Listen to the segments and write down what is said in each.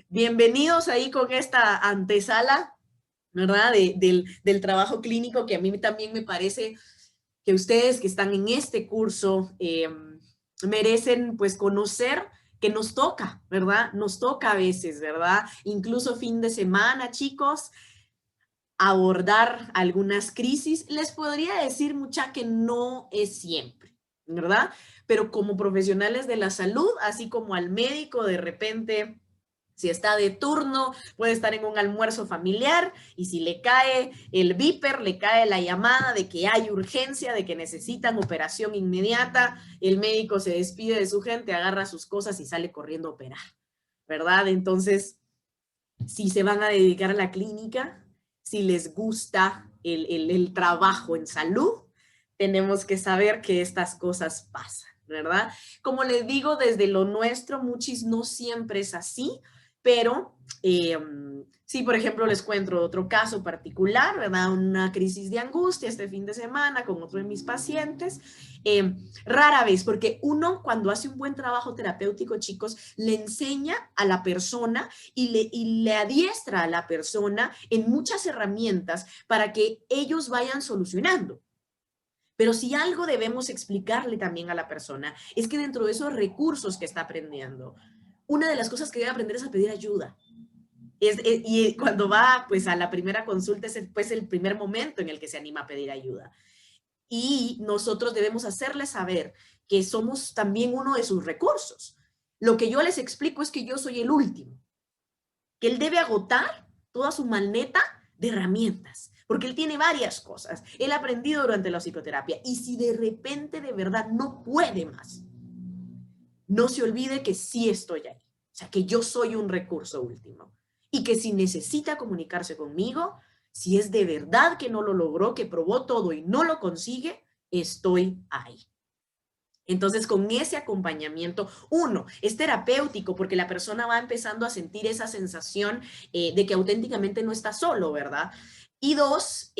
bienvenidos ahí con esta antesala, ¿verdad? Del trabajo clínico, que a mí también me parece que ustedes que están en este curso merecen pues conocer que nos toca, ¿verdad? Nos toca a veces, ¿verdad? Incluso fin de semana, chicos, abordar algunas crisis. Les podría decir mucha que no es siempre, ¿verdad? Pero como profesionales de la salud, así como al médico de repente, si está de turno, puede estar en un almuerzo familiar y si le cae el viper, le cae la llamada de que hay urgencia, de que necesitan operación inmediata, el médico se despide de su gente, agarra sus cosas y sale corriendo a operar, ¿verdad? Entonces, si se van a dedicar a la clínica, si les gusta el trabajo en salud, tenemos que saber que estas cosas pasan, ¿verdad? Como les digo, desde lo nuestro, muchis no siempre es así, pero sí, por ejemplo, les cuento otro caso particular, ¿verdad? Una crisis de angustia este fin de semana con otro de mis pacientes. Rara vez, porque uno cuando hace un buen trabajo terapéutico, chicos, le enseña a la persona y le adiestra a la persona en muchas herramientas para que ellos vayan solucionando. Pero si algo debemos explicarle también a la persona es que dentro de esos recursos que está aprendiendo, una de las cosas que debe aprender es a pedir ayuda. Y cuando va pues a la primera consulta es pues el primer momento en el que se anima a pedir ayuda. Y nosotros debemos hacerle saber que somos también uno de sus recursos. Lo que yo les explico es que yo soy el último, que él debe agotar toda su maleta de herramientas, porque él tiene varias cosas. Él ha aprendido durante la psicoterapia y si de repente de verdad no puede más, no se olvide que sí estoy ahí. O sea, que yo soy un recurso último y que si necesita comunicarse conmigo, si es de verdad que no lo logró, que probó todo y no lo consigue, estoy ahí. Entonces, con ese acompañamiento, uno, es terapéutico porque la persona va empezando a sentir esa sensación de que auténticamente no está solo, ¿verdad? Y dos,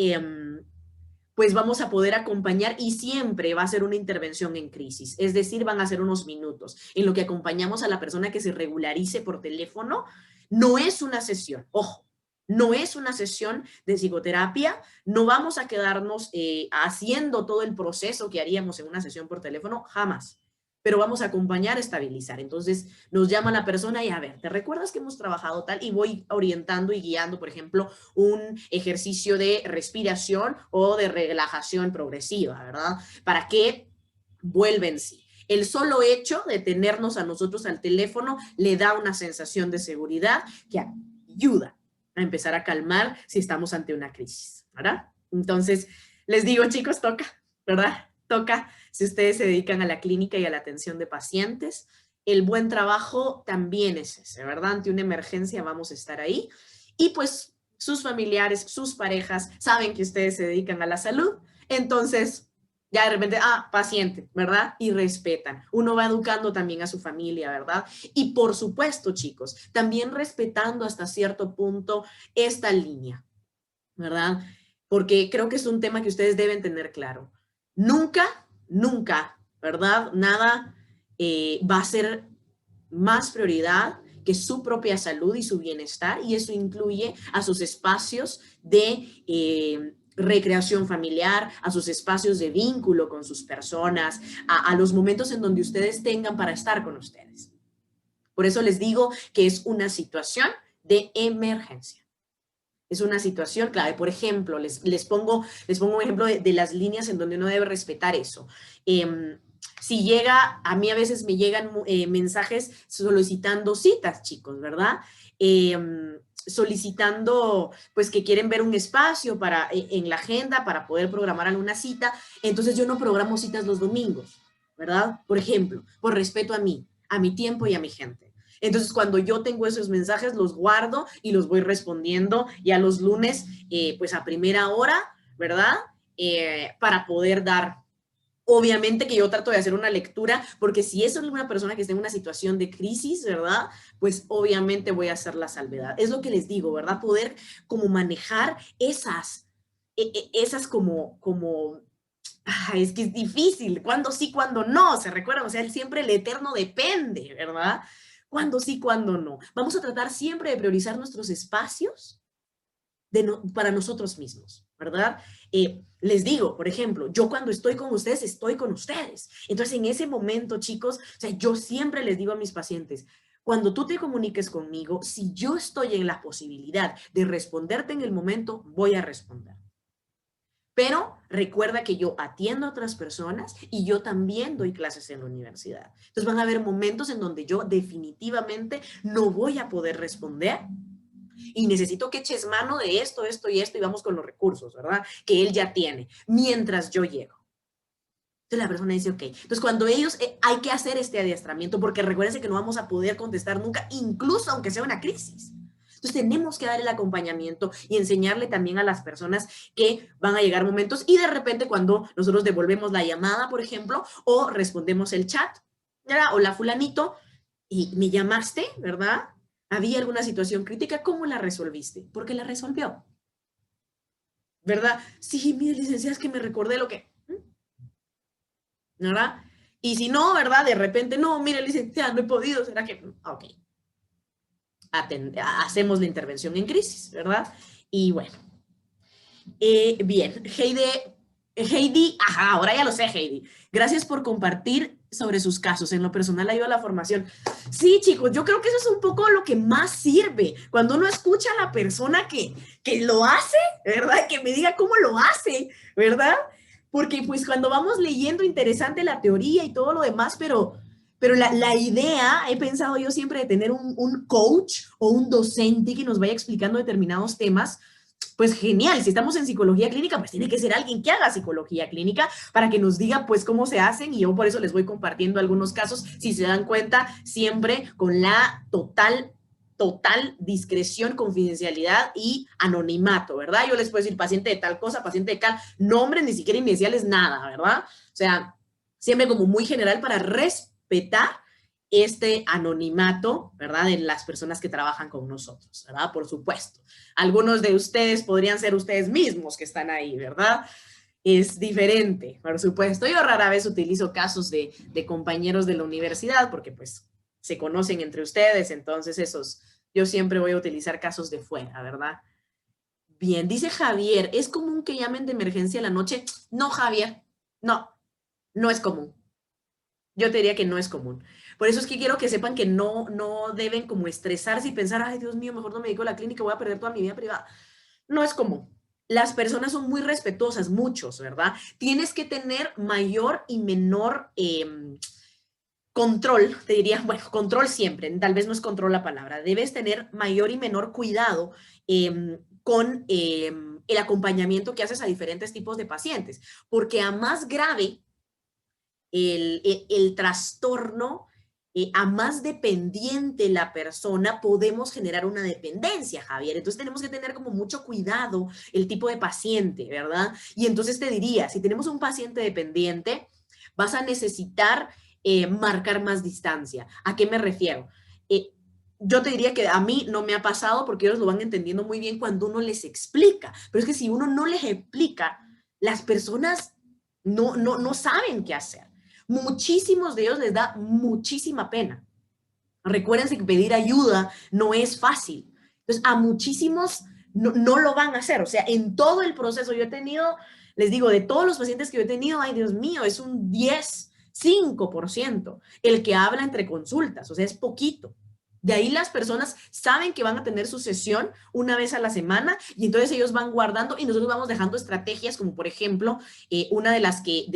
pues vamos a poder acompañar y siempre va a ser una intervención en crisis, es decir, van a ser unos minutos en lo que acompañamos a la persona que se regularice por teléfono. No es una sesión, ojo, no es una sesión de psicoterapia, no vamos a quedarnos haciendo todo el proceso que haríamos en una sesión por teléfono, jamás. Pero vamos a acompañar a estabilizar. Entonces nos llama la persona y a ver, ¿te recuerdas que hemos trabajado tal? Y voy orientando y guiando, por ejemplo, un ejercicio de respiración o de relajación progresiva, ¿verdad? Para que vuelva en sí. El solo hecho de tenernos a nosotros al teléfono le da una sensación de seguridad que ayuda a empezar a calmar si estamos ante una crisis, ¿verdad? Entonces, les digo, chicos, toca, ¿verdad? Toca si ustedes se dedican a la clínica y a la atención de pacientes. El buen trabajo también es ese, ¿verdad? Ante una emergencia vamos a estar ahí. Y pues sus familiares, sus parejas saben que ustedes se dedican a la salud, entonces ya de repente, paciente, ¿verdad? Y respetan. Uno va educando también a su familia, ¿verdad? Y por supuesto, chicos, también respetando hasta cierto punto esta línea, ¿verdad? Porque creo que es un tema que ustedes deben tener claro. Nunca, nunca, ¿verdad? Nada va a ser más prioridad que su propia salud y su bienestar, y eso incluye a sus espacios de recreación familiar, a sus espacios de vínculo con sus personas, a los momentos en donde ustedes tengan para estar con ustedes. Por eso les digo que es una situación de emergencia. Es una situación clave. Por ejemplo, les pongo un ejemplo de las líneas en donde uno debe respetar eso. Si llega, a mí a veces me llegan mensajes solicitando citas, chicos, ¿verdad? Solicitando, pues, que quieren ver un espacio para, en la agenda para poder programar alguna cita. Entonces yo no programo citas los domingos, ¿verdad? Por ejemplo, por respeto a mi tiempo y a mi gente. Entonces, cuando yo tengo esos mensajes, los guardo y los voy respondiendo ya los lunes, pues a primera hora, ¿verdad? Para poder dar. Obviamente que yo trato de hacer una lectura, porque si es una persona que está en una situación de crisis, ¿verdad? Pues obviamente voy a hacer la salvedad. Es lo que les digo, ¿verdad? Poder como manejar esas como es que es difícil, cuando sí, cuando no, ¿se recuerdan? O sea, siempre el eterno depende, ¿verdad? cuándo sí, cuándo no. Vamos a tratar siempre de priorizar nuestros espacios para nosotros mismos, ¿verdad? Les digo, por ejemplo, yo cuando estoy con ustedes, estoy con ustedes. Entonces, en ese momento, chicos, o sea, yo siempre les digo a mis pacientes, cuando tú te comuniques conmigo, si yo estoy en la posibilidad de responderte en el momento, voy a responder. Pero recuerda que yo atiendo a otras personas y yo también doy clases en la universidad. Entonces van a haber momentos en donde yo definitivamente no voy a poder responder y necesito que eches mano de esto, esto y esto y vamos con los recursos, ¿verdad? Que él ya tiene mientras yo llego. Entonces la persona dice, ok. Entonces cuando ellos, hay que hacer este adiestramiento porque recuérdense que no vamos a poder contestar nunca, incluso aunque sea una crisis. Entonces tenemos que dar el acompañamiento y enseñarle también a las personas que van a llegar momentos y de repente cuando nosotros devolvemos la llamada, por ejemplo, o respondemos el chat, ¿verdad? Hola fulanito, y me llamaste, ¿verdad? ¿Había alguna situación crítica? ¿Cómo la resolviste? Porque la resolvió, ¿verdad? Sí, mire, licenciada, es que me recordé lo que... ¿verdad? Y si no, ¿verdad? De repente, no, mire, licenciada, no he podido, ¿será que...? Ok. Hacemos la intervención en crisis, ¿verdad? Y bueno, bien, Heidi, ajá, ahora ya lo sé, Heidi. Gracias por compartir sobre sus casos. En lo personal ayuda a la formación. Sí, chicos, yo creo que eso es un poco lo que más sirve. Cuando uno escucha a la persona que lo hace, ¿verdad? Que me diga cómo lo hace, ¿verdad? Porque pues cuando vamos leyendo interesante la teoría y todo lo demás, pero la idea, he pensado yo siempre de tener un coach o un docente que nos vaya explicando determinados temas, pues genial, si estamos en psicología clínica, pues tiene que ser alguien que haga psicología clínica para que nos diga pues cómo se hacen y yo por eso les voy compartiendo algunos casos, si se dan cuenta, siempre con la total discreción, confidencialidad y anonimato, ¿verdad? Yo les puedo decir paciente de tal cosa, paciente de tal, nombre, ni siquiera iniciales, nada, ¿verdad? O sea, siempre como muy general para respetar este anonimato, ¿verdad? De las personas que trabajan con nosotros, ¿verdad? Por supuesto. Algunos de ustedes podrían ser ustedes mismos que están ahí, ¿verdad? Es diferente, por supuesto. Yo rara vez utilizo casos de compañeros de la universidad porque pues se conocen entre ustedes, entonces esos, yo siempre voy a utilizar casos de fuera, ¿verdad? Bien, dice Javier, ¿es común que llamen de emergencia a la noche? No, Javier, no, no es común. Yo te diría que no es común. Por eso es que quiero que sepan que no deben como estresarse y pensar, ay, Dios mío, mejor no me dedico a la clínica, voy a perder toda mi vida privada. No es común. Las personas son muy respetuosas, muchos, ¿verdad? Tienes que tener mayor y menor control, te diría, bueno, control siempre, tal vez no es control la palabra, debes tener mayor y menor cuidado con el acompañamiento que haces a diferentes tipos de pacientes, porque a más grave el trastorno, a más dependiente la persona, podemos generar una dependencia, Javier. Entonces tenemos que tener como mucho cuidado el tipo de paciente, ¿verdad? Y entonces te diría, si tenemos un paciente dependiente, vas a necesitar marcar más distancia. ¿A qué me refiero? Yo te diría que a mí no me ha pasado porque ellos lo van entendiendo muy bien cuando uno les explica, pero es que si uno no les explica, las personas no saben qué hacer. Muchísimos de ellos les da muchísima pena. Recuérdense que pedir ayuda no es fácil. Entonces, a muchísimos no lo van a hacer. O sea, en todo el proceso yo he tenido, les digo, de todos los pacientes que yo he tenido, ay Dios mío, es un 5% el que habla entre consultas. O sea, es poquito. De ahí las personas saben que van a tener su sesión una vez a la semana y entonces ellos van guardando y nosotros vamos dejando estrategias como por ejemplo una de las que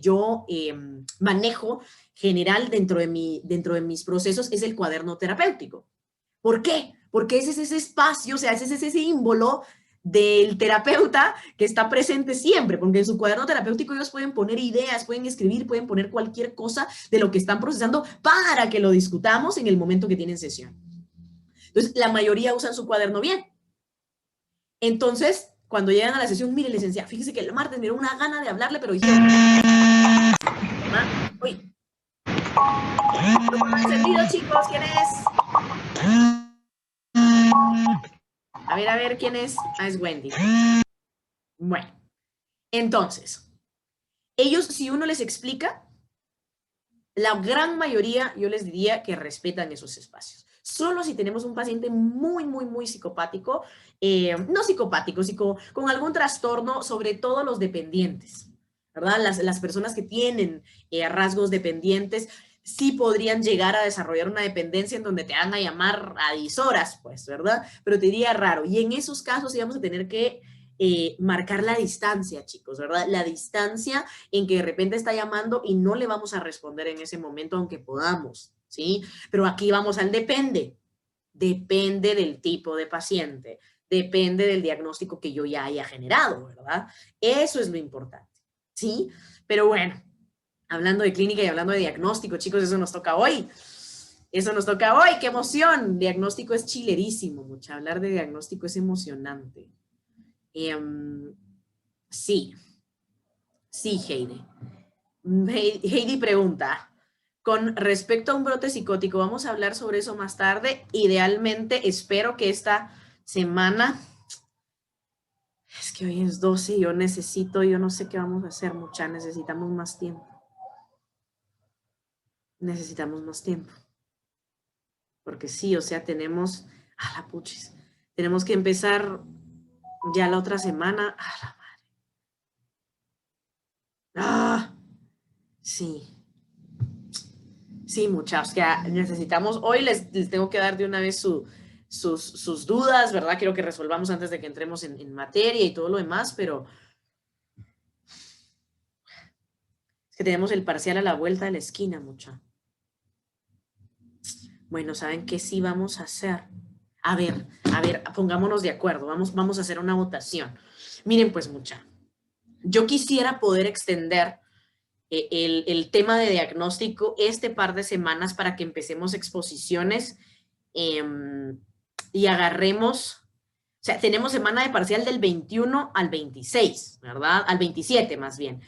yo manejo general dentro de mis procesos es el cuaderno terapéutico. ¿Por qué? Porque ese es ese espacio, o sea, ese es ese símbolo del terapeuta que está presente siempre, porque en su cuaderno terapéutico ellos pueden poner ideas, pueden escribir, pueden poner cualquier cosa de lo que están procesando para que lo discutamos en el momento que tienen sesión. Entonces, la mayoría usan su cuaderno bien. Entonces, cuando llegan a la sesión, mire, licenciada, fíjese que el martes me dio una gana de hablarle, pero dijeron, ¿verdad? Uy. ¿Encendido, chicos? ¿Quién es? A ver, ¿quién es? Ah, es Wendy. Bueno, entonces, ellos, si uno les explica, La gran mayoría, yo les diría que respetan esos espacios. Solo si tenemos un paciente muy, muy, muy psicopático, no psicopático, con algún trastorno, sobre todo los dependientes, ¿verdad? Las personas que tienen rasgos dependientes, sí podrían llegar a desarrollar una dependencia en donde te van a llamar a 10 horas, pues, ¿verdad? Pero te diría raro. Y en esos casos íbamos a tener que marcar la distancia, chicos, ¿verdad? La distancia en que de repente está llamando y no le vamos a responder en ese momento, aunque podamos, ¿sí? Pero aquí vamos al depende. Depende del tipo de paciente, depende del diagnóstico que yo ya haya generado, ¿verdad? Eso es lo importante, ¿sí? Pero bueno, hablando de clínica y hablando de diagnóstico, chicos, eso nos toca hoy. Eso nos toca hoy, qué emoción. Diagnóstico es chilerísimo, mucha. Hablar de diagnóstico es emocionante. Sí, sí, Heidi. Heidi pregunta, con respecto a un brote psicótico, vamos a hablar sobre eso más tarde. Idealmente, espero que esta semana, es que hoy es 12 y yo no sé qué vamos a hacer, mucha, necesitamos más tiempo. Necesitamos más tiempo. Porque sí, o sea, tenemos, a la puchis, tenemos que empezar ya la otra semana. A la madre. Ah, sí. Sí, muchachos, que necesitamos, hoy les tengo que dar de una vez sus dudas, ¿verdad? Quiero que resolvamos antes de que entremos en materia y todo lo demás, pero es que tenemos el parcial a la vuelta de la esquina, mucha. Bueno, ¿saben qué sí vamos a hacer? A ver, pongámonos de acuerdo, vamos a hacer una votación. Miren, pues, mucha, yo quisiera poder extender el tema de diagnóstico este par de semanas para que empecemos exposiciones y agarremos, o sea, tenemos semana de parcial del 21 al 26, ¿verdad? Al 27 más bien.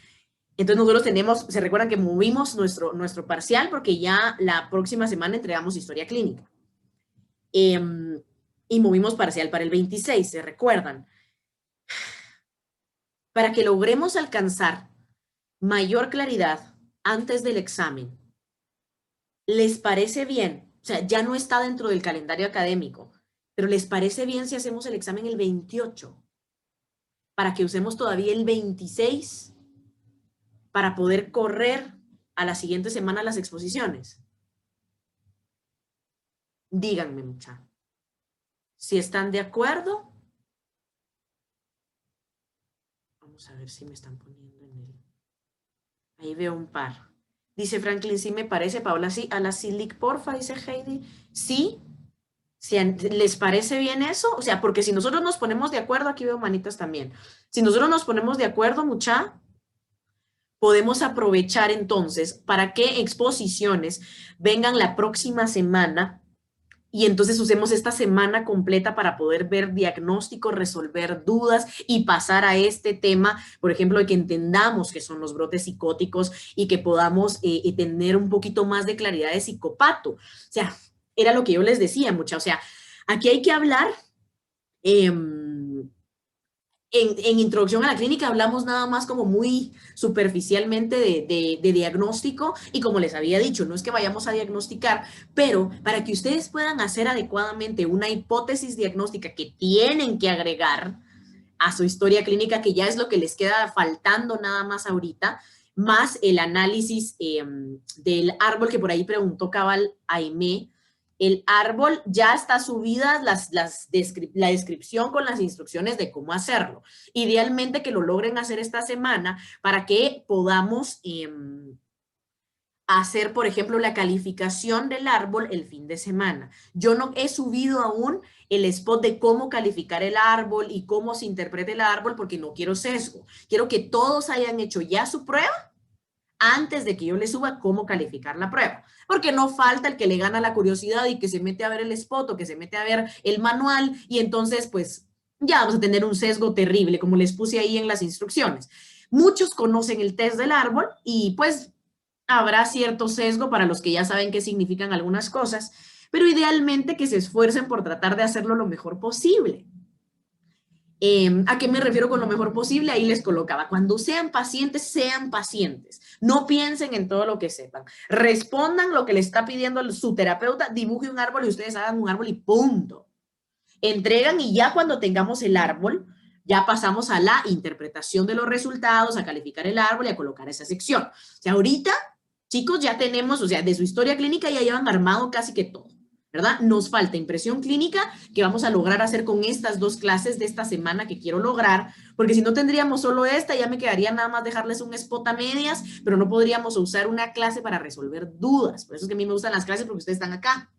Entonces nosotros tenemos, se recuerdan que movimos nuestro parcial porque ya la próxima semana entregamos historia clínica. Y movimos parcial para el 26, ¿se recuerdan? Para que logremos alcanzar mayor claridad antes del examen, ¿les parece bien? O sea, ya no está dentro del calendario académico, pero ¿les parece bien si hacemos el examen el 28? Para que usemos todavía el 26 para poder correr a la siguiente semana las exposiciones. Díganme, mucha. Si están de acuerdo, vamos a ver si me están poniendo en el... Ahí veo un par. Dice Franklin, sí me parece. Paola, sí. A la Silic, porfa, dice Heidi. Sí. Si ¿les parece bien eso? O sea, porque si nosotros nos ponemos de acuerdo, aquí veo manitas también. Si nosotros nos ponemos de acuerdo, mucha, podemos aprovechar entonces para que exposiciones vengan la próxima semana y entonces usemos esta semana completa para poder ver diagnósticos, resolver dudas y pasar a este tema, por ejemplo, de que entendamos qué son los brotes psicóticos y que podamos tener un poquito más de claridad de psicopato. O sea, era lo que yo les decía, mucha. O sea, aquí hay que hablar en introducción a la clínica hablamos nada más como muy superficialmente de diagnóstico y como les había dicho, no es que vayamos a diagnosticar, pero para que ustedes puedan hacer adecuadamente una hipótesis diagnóstica que tienen que agregar a su historia clínica, que ya es lo que les queda faltando nada más ahorita, más el análisis del árbol que por ahí preguntó cabal Aimé. El árbol ya está subida la descripción con las instrucciones de cómo hacerlo. Idealmente que lo logren hacer esta semana para que podamos hacer, por ejemplo, la calificación del árbol el fin de semana. Yo no he subido aún el spot de cómo calificar el árbol y cómo se interpreta el árbol porque no quiero sesgo. Quiero que todos hayan hecho ya su prueba antes de que yo le suba cómo calificar la prueba. Porque no falta el que le gana la curiosidad y que se mete a ver el spot o que se mete a ver el manual y entonces pues ya vamos a tener un sesgo terrible, como les puse ahí en las instrucciones. Muchos conocen el test del árbol y pues habrá cierto sesgo para los que ya saben qué significan algunas cosas, pero idealmente que se esfuercen por tratar de hacerlo lo mejor posible. ¿A qué me refiero con lo mejor posible? Ahí les colocaba, cuando sean pacientes. No piensen en todo lo que sepan. Respondan lo que le está pidiendo su terapeuta, dibuje un árbol y ustedes hagan un árbol y punto. Entregan y ya cuando tengamos el árbol, ya pasamos a la interpretación de los resultados, a calificar el árbol y a colocar esa sección. O sea, ahorita, chicos, ya tenemos, o sea, de su historia clínica ya llevan armado casi que todo, ¿verdad? Nos falta impresión clínica que vamos a lograr hacer con estas 2 clases de esta semana que quiero lograr, porque si no tendríamos solo esta, ya me quedaría nada más dejarles un spot a medias, pero no podríamos usar una clase para resolver dudas. Por eso es que a mí me gustan las clases porque ustedes están acá.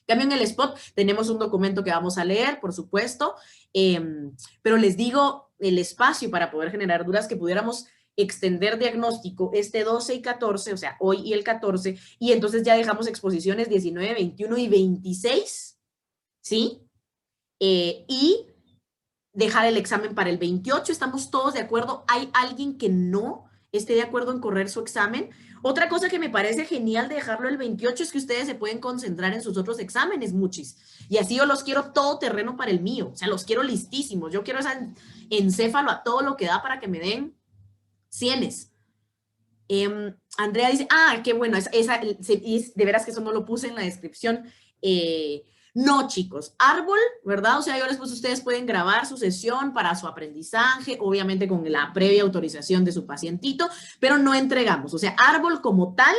Cambio en el spot, tenemos un documento que vamos a leer, por supuesto, pero les digo el espacio para poder generar dudas que pudiéramos extender diagnóstico este 12 y 14, o sea, hoy y el 14, y entonces ya dejamos exposiciones 19, 21 y 26, ¿sí? Y dejar el examen para el 28, ¿estamos todos de acuerdo? ¿Hay alguien que no esté de acuerdo en correr su examen? Otra cosa que me parece genial de dejarlo el 28 es que ustedes se pueden concentrar en sus otros exámenes, muchis. Y así yo los quiero todo terreno para el mío. O sea, los quiero listísimos. Yo quiero esa encéfalo a todo lo que da para que me den cienes. Andrea dice, qué bueno, de veras que eso no lo puse en la descripción. No, chicos, árbol, ¿verdad? O sea, yo les puse, ustedes pueden grabar su sesión para su aprendizaje, obviamente con la previa autorización de su pacientito, pero no entregamos, o sea, árbol como tal,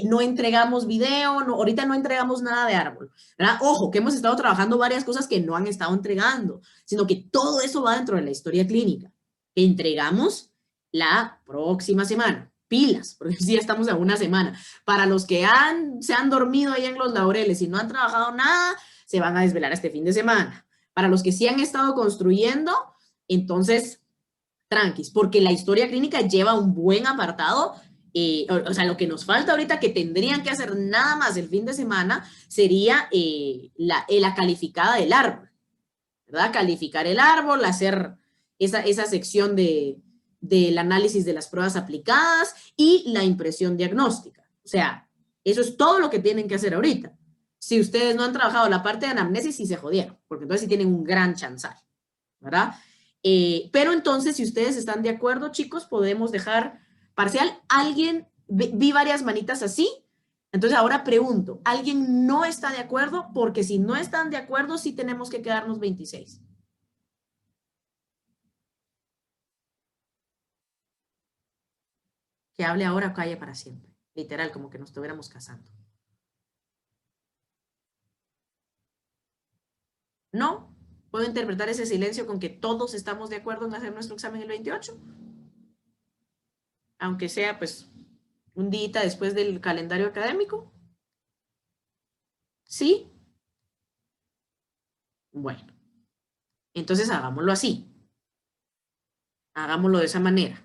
no entregamos video, no, ahorita no entregamos nada de árbol, ¿verdad? Ojo, que hemos estado trabajando varias cosas que no han estado entregando, sino que todo eso va dentro de la historia clínica. Entregamos la próxima semana. Pilas, porque sí estamos a una semana. Para los que se han dormido ahí en los laureles y no han trabajado nada, se van a desvelar este fin de semana. Para los que sí han estado construyendo, entonces, tranquis, porque la historia clínica lleva un buen apartado. O sea, lo que nos falta ahorita que tendrían que hacer nada más el fin de semana sería la calificada del árbol, ¿verdad? Calificar el árbol, hacer esa sección del análisis de las pruebas aplicadas y la impresión diagnóstica. O sea, eso es todo lo que tienen que hacer ahorita. Si ustedes no han trabajado la parte de anamnesis, sí se jodieron, porque entonces sí tienen un gran chanzal, ¿verdad? Pero entonces, si ustedes están de acuerdo, chicos, podemos dejar parcial. Alguien, vi varias manitas así, entonces ahora pregunto, ¿alguien no está de acuerdo? Porque si no están de acuerdo, sí tenemos que quedarnos 26. Que hable ahora o calle para siempre. Literal, como que nos estuviéramos casando. No, puedo interpretar ese silencio con que todos estamos de acuerdo en hacer nuestro examen el 28, aunque sea pues un día después del calendario académico. ¿Sí? Bueno, entonces hagámoslo así. Hagámoslo de esa manera.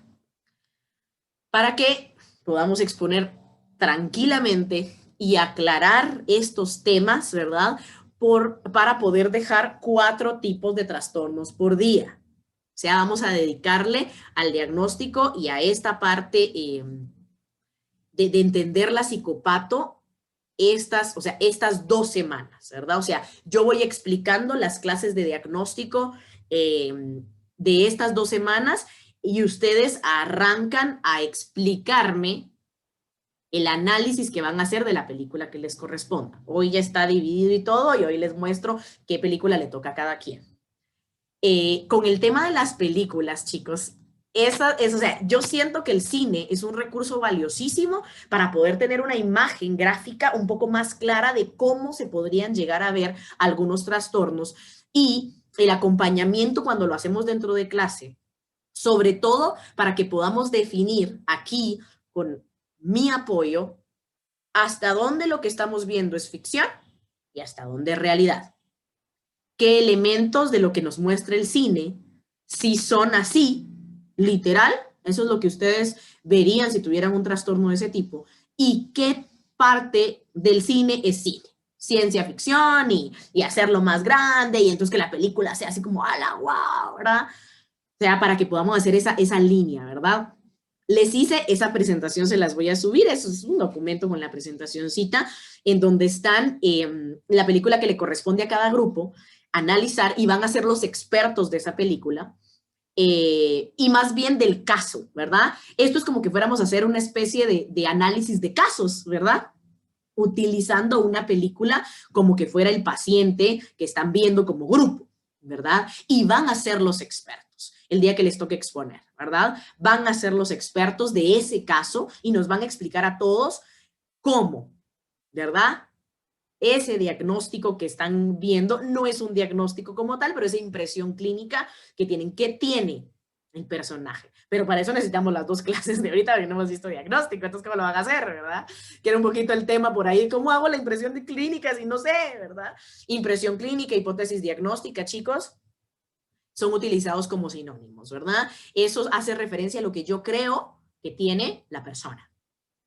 Para que podamos exponer tranquilamente y aclarar estos temas, ¿verdad? Para poder dejar 4 tipos de trastornos por día. O sea, vamos a dedicarle al diagnóstico y a esta parte de entender la psicopato estas 2 semanas, ¿verdad? O sea, yo voy explicando las clases de diagnóstico de estas 2 semanas y ustedes arrancan a explicarme el análisis que van a hacer de la película que les corresponda. Hoy ya está dividido y todo, y hoy les muestro qué película le toca a cada quien. Con el tema de las películas, chicos, o sea, yo siento que el cine es un recurso valiosísimo para poder tener una imagen gráfica un poco más clara de cómo se podrían llegar a ver algunos trastornos y el acompañamiento cuando lo hacemos dentro de clase, sobre todo para que podamos definir aquí con mi apoyo hasta dónde lo que estamos viendo es ficción y hasta dónde es realidad. ¿Qué elementos de lo que nos muestra el cine si son así, literal? Eso es lo que ustedes verían si tuvieran un trastorno de ese tipo. ¿Y qué parte del cine es cine? Ciencia ficción y hacerlo más grande y entonces que la película sea así como ¡a la wow! ¿Verdad? O sea, para que podamos hacer esa línea, ¿verdad? Les hice esa presentación, se las voy a subir, eso es un documento con la presentacioncita en donde están la película que le corresponde a cada grupo. analizar y van a ser los expertos de esa película, y más bien del caso, ¿verdad? Esto es como que fuéramos a hacer una especie de análisis de casos, ¿verdad? Utilizando una película como que fuera el paciente que están viendo como grupo, ¿verdad? Y van a ser los expertos el día que les toque exponer, ¿verdad? Van a ser los expertos de ese caso y nos van a explicar a todos cómo, ¿verdad? Ese diagnóstico que están viendo no es un diagnóstico como tal, pero esa impresión clínica que tienen, ¿qué tiene el personaje? Pero para eso necesitamos las dos clases de ahorita, porque no hemos visto diagnóstico, entonces ¿cómo lo van a hacer, verdad? Que era un poquito el tema por ahí, ¿cómo hago la impresión de clínica si no sé, verdad? Impresión clínica, hipótesis diagnóstica, chicos, son utilizados como sinónimos, ¿verdad? Eso hace referencia a lo que yo creo que tiene la persona,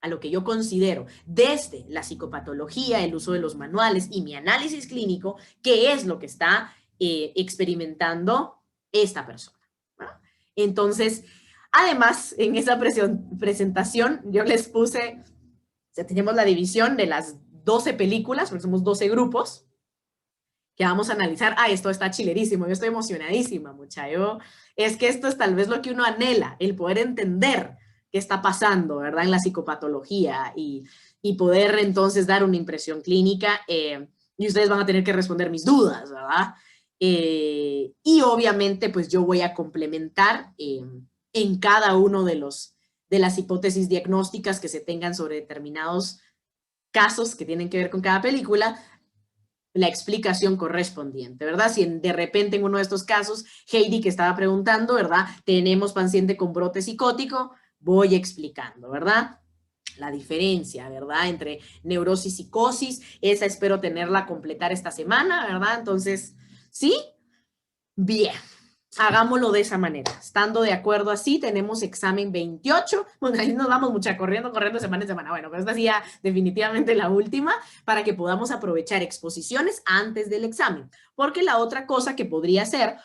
a lo que yo considero desde la psicopatología, el uso de los manuales y mi análisis clínico, qué es lo que está experimentando esta persona, ¿no? Entonces, además, en esa presentación yo les puse, o sea, tenemos la división de las 12 películas, porque somos 12 grupos, que vamos a analizar. Ah, esto está chilerísimo, yo estoy emocionadísima, muchacho. Es que esto es tal vez lo que uno anhela, el poder entender qué está pasando, ¿verdad? En la psicopatología y poder entonces dar una impresión clínica, y ustedes van a tener que responder mis dudas, ¿verdad? Y obviamente, pues yo voy a complementar en cada uno de las hipótesis diagnósticas que se tengan sobre determinados casos que tienen que ver con cada película, la explicación correspondiente, ¿verdad? Si de repente en uno de estos casos, Heidi que estaba preguntando, ¿verdad? Tenemos paciente con brote psicótico, voy explicando, ¿verdad? La diferencia, ¿verdad? Entre neurosis y psicosis, esa espero tenerla completar esta semana, ¿verdad? Entonces, ¿sí? Bien. Hagámoslo de esa manera. Estando de acuerdo así, tenemos examen 28. Bueno, ahí nos vamos mucha corriendo semana en semana. Bueno, pero esta sí ya definitivamente la última para que podamos aprovechar exposiciones antes del examen. Porque la otra cosa que podría ser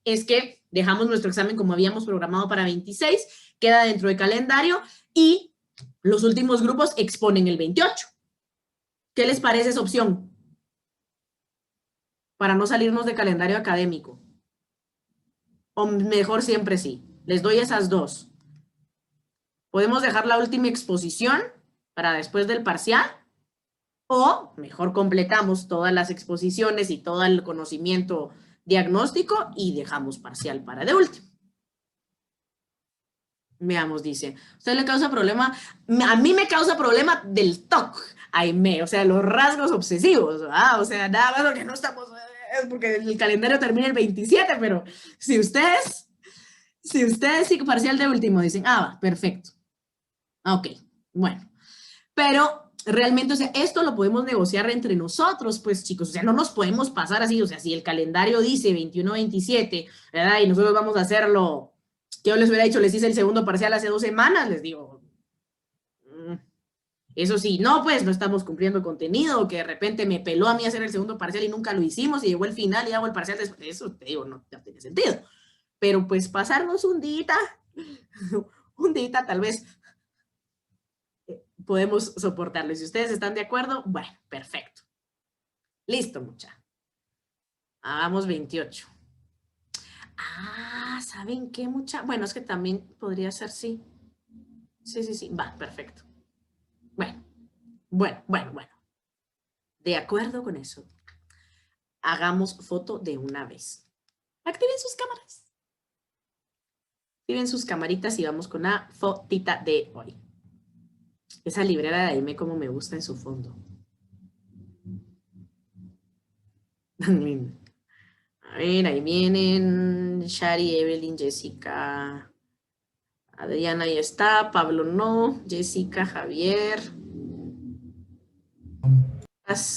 es que dejamos nuestro examen como habíamos programado para 26, queda dentro del calendario y los últimos grupos exponen el 28. ¿Qué les parece esa opción? Para no salirnos de calendario académico. O mejor siempre sí. Les doy esas dos. Podemos dejar la última exposición para después del parcial, o mejor completamos todas las exposiciones y todo el conocimiento diagnóstico y dejamos parcial para de último. Veamos, dice, ¿usted le causa problema? A mí me causa problema del TOC, Aime, o sea, los rasgos obsesivos, ¿verdad? O sea, nada más porque no estamos, es porque el calendario termina el 27, pero si ustedes sí parcial de último dicen, va, perfecto. Ok, bueno. Pero realmente, o sea, esto lo podemos negociar entre nosotros, pues chicos, o sea, no nos podemos pasar así, o sea, si el calendario dice 21-27, ¿verdad? Y nosotros vamos a hacerlo, que yo les hubiera dicho, les hice el segundo parcial hace 2 semanas, les digo, eso sí, no, pues no estamos cumpliendo contenido, que de repente me peló a mí hacer el segundo parcial y nunca lo hicimos y llegó el final y hago el parcial después, eso te digo, no tiene sentido. Pero pues pasarnos un día tal vez podemos soportarlo. Si ustedes están de acuerdo, bueno, perfecto. Listo, mucha. Hagamos 28. ¿Saben qué, mucha? Bueno, es que también podría ser sí. Sí. Va, perfecto. Bueno. De acuerdo con eso. Hagamos foto de una vez. Activen sus cámaras. Activen sus camaritas y vamos con la fotita de hoy. Esa librera de Aime como me gusta en su fondo. A ver, ahí vienen Shari, Evelyn, Jessica, Adriana ya está, Pablo no, Jessica, Javier,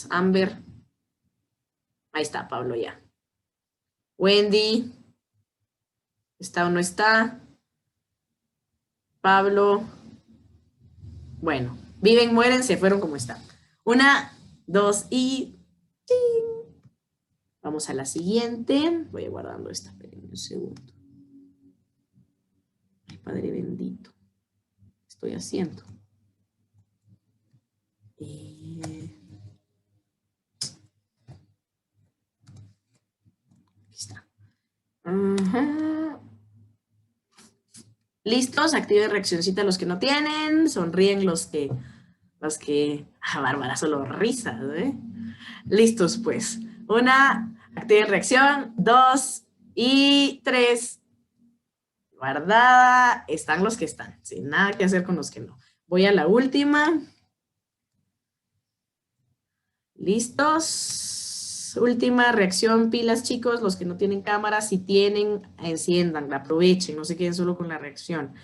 Amber, ahí está Pablo ya. Wendy, ¿está o no está? Pablo, bueno, viven, mueren, se fueron como están. 1, 2 y... ¡ching! Vamos a la siguiente. Voy guardando esta, espérenme un segundo. Ay, Padre bendito. ¿Qué estoy haciendo? está. Ajá. ¿Listos? Activen reaccioncita los que no tienen. Sonríen los que... Bárbara, solo risas, ¿eh? Listos, pues. 1, activen reacción. 2 y 3. Guardada. Están los que están. Sin nada que hacer con los que no. Voy a la última. ¿Listos? Última reacción, pilas, chicos. Los que no tienen cámara, si tienen, enciéndanla, aprovechen. No se queden solo con la reacción.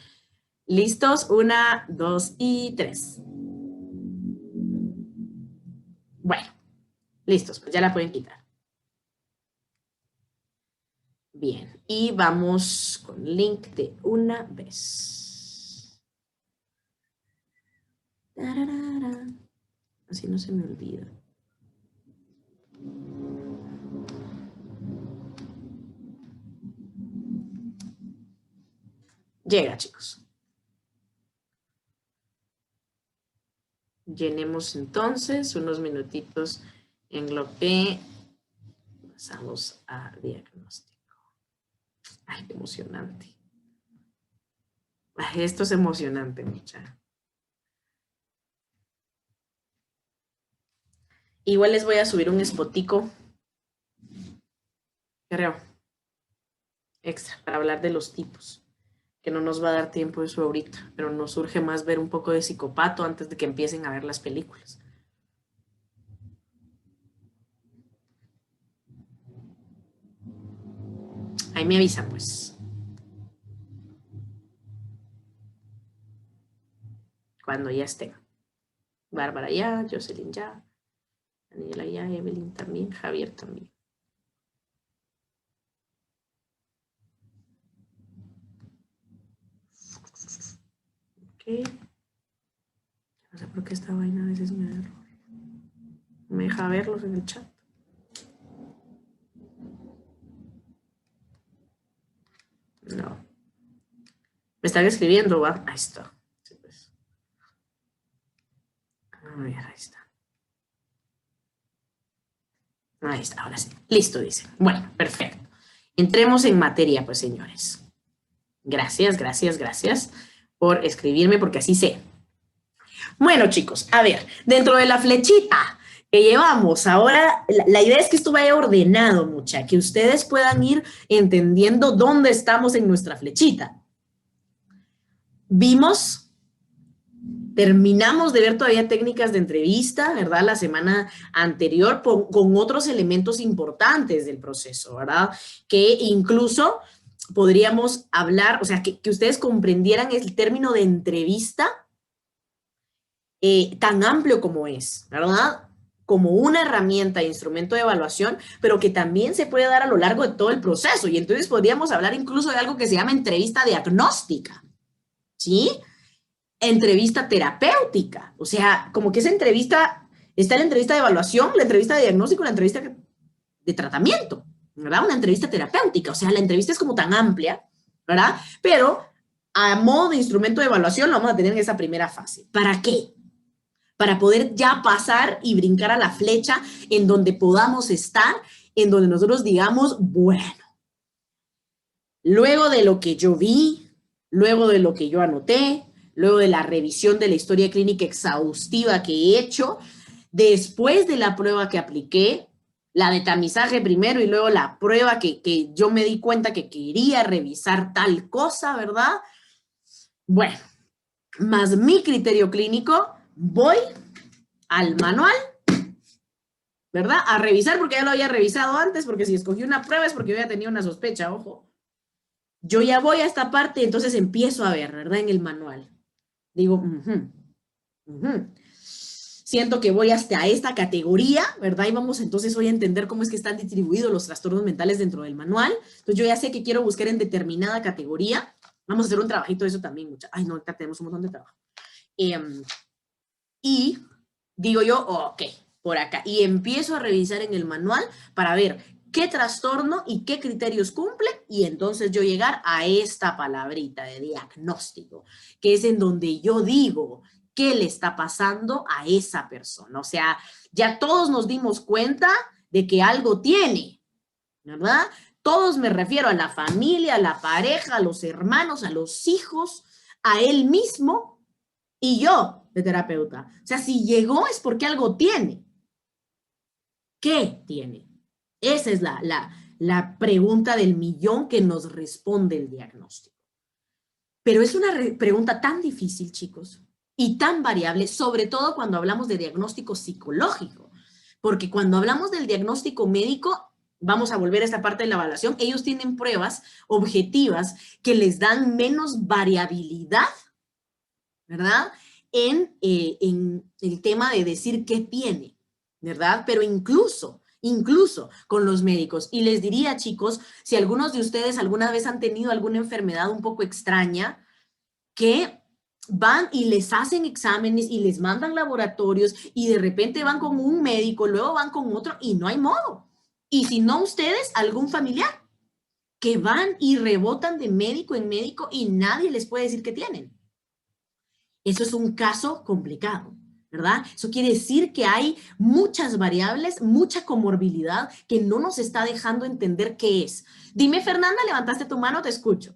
¿Listos? 1, 2 y 3. Bueno, listos, pues ya la pueden quitar. Bien, y vamos con link de una vez. Así no se me olvida. Llega, chicos. Llenemos entonces unos minutitos en lo que pasamos a diagnóstico. Ay, qué emocionante. Ay, esto es emocionante, muchacha. Igual les voy a subir un spotico, creo, extra, para hablar de los tipos, que no nos va a dar tiempo de eso ahorita, pero nos surge más ver un poco de Psicopato antes de que empiecen a ver las películas. Ahí me avisan, pues. Cuando ya estén. Bárbara ya, Jocelyn ya, Daniela ya, Evelyn también, Javier también. Ok. No sé por qué esta vaina a veces me da error. Me deja verlos en el chat. No. Me están escribiendo, ¿va? Ahí está. Sí, pues. A ver, ahí está. Ahí está, ahora sí. Listo, dice. Bueno, perfecto. Entremos en materia, pues, señores. Gracias, gracias, gracias por escribirme, porque así sé. Bueno, chicos, a ver, dentro de la flechita que llevamos, ahora la idea es que esto vaya ordenado, mucha, que ustedes puedan ir entendiendo dónde estamos en nuestra flechita. Terminamos de ver todavía técnicas de entrevista, ¿verdad? La semana anterior con otros elementos importantes del proceso, ¿verdad? Que incluso podríamos hablar, o sea, que ustedes comprendieran el término de entrevista tan amplio como es, ¿verdad? Como una herramienta e instrumento de evaluación, pero que también se puede dar a lo largo de todo el proceso. Y entonces podríamos hablar incluso de algo que se llama entrevista diagnóstica, ¿sí? Entrevista terapéutica, o sea, como que esa entrevista, está la entrevista de evaluación, la entrevista de diagnóstico, la entrevista de tratamiento, ¿verdad? Una entrevista terapéutica, o sea, la entrevista es como tan amplia, ¿verdad? Pero a modo de instrumento de evaluación lo vamos a tener en esa primera fase. ¿Para qué? Para poder ya pasar y brincar a la flecha en donde podamos estar, en donde nosotros digamos, bueno, luego de lo que yo vi, luego de lo que yo anoté, luego de la revisión de la historia clínica exhaustiva que he hecho, después de la prueba que apliqué, la de tamizaje primero y luego la prueba que yo me di cuenta que quería revisar tal cosa, ¿verdad? Bueno, más mi criterio clínico, voy al manual, ¿verdad? A revisar porque ya lo había revisado antes, porque si escogí una prueba es porque yo ya tenía una sospecha, ojo. Yo ya voy a esta parte, entonces empiezo a ver, ¿verdad? En el manual. Digo, siento que voy hasta esta categoría, ¿verdad? Y vamos entonces hoy a entender cómo es que están distribuidos los trastornos mentales dentro del manual. Entonces yo ya sé que quiero buscar en determinada categoría. Vamos a hacer un trabajito de eso también, mucha. Ay, no, ahorita tenemos un montón de trabajo. Y digo yo, ok, por acá. Y empiezo a revisar en el manual para ver qué trastorno y qué criterios cumple, y entonces yo llegar a esta palabrita de diagnóstico, que es en donde yo digo qué le está pasando a esa persona. O sea, ya todos nos dimos cuenta de que algo tiene, ¿verdad? Todos me refiero a la familia, a la pareja, a los hermanos, a los hijos, a él mismo y yo de terapeuta. O sea, si llegó es porque algo tiene. ¿Qué tiene? Esa es la pregunta del millón que nos responde el diagnóstico. Pero es una pregunta tan difícil, chicos, y tan variable, sobre todo cuando hablamos de diagnóstico psicológico. Porque cuando hablamos del diagnóstico médico, vamos a volver a esta parte de la evaluación, ellos tienen pruebas objetivas que les dan menos variabilidad, ¿verdad? En el tema de decir qué tiene, ¿verdad? Pero incluso con los médicos. Y les diría, chicos, si algunos de ustedes alguna vez han tenido alguna enfermedad un poco extraña, que van y les hacen exámenes y les mandan laboratorios y de repente van con un médico, luego van con otro y no hay modo. Y si no ustedes, algún familiar que van y rebotan de médico en médico y nadie les puede decir qué tienen. Eso es un caso complicado, ¿verdad? Eso quiere decir que hay muchas variables, mucha comorbilidad que no nos está dejando entender qué es. Dime, Fernanda, levantaste tu mano, te escucho.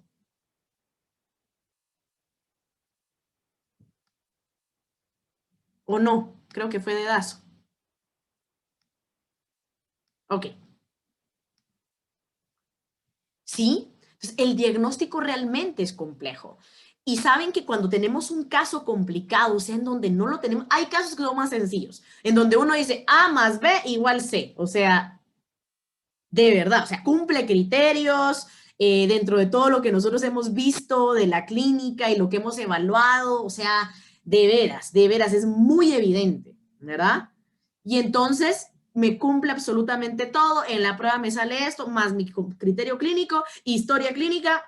¿O no? Creo que fue dedazo. Ok. ¿Sí? Entonces, el diagnóstico realmente es complejo. Y saben que cuando tenemos un caso complicado, o sea, en donde no lo tenemos, hay casos que son más sencillos, en donde uno dice A más B igual C, o sea, de verdad, o sea, cumple criterios dentro de todo lo que nosotros hemos visto de la clínica y lo que hemos evaluado, o sea, de veras, es muy evidente, ¿verdad? Y entonces me cumple absolutamente todo, en la prueba me sale esto, más mi criterio clínico, historia clínica,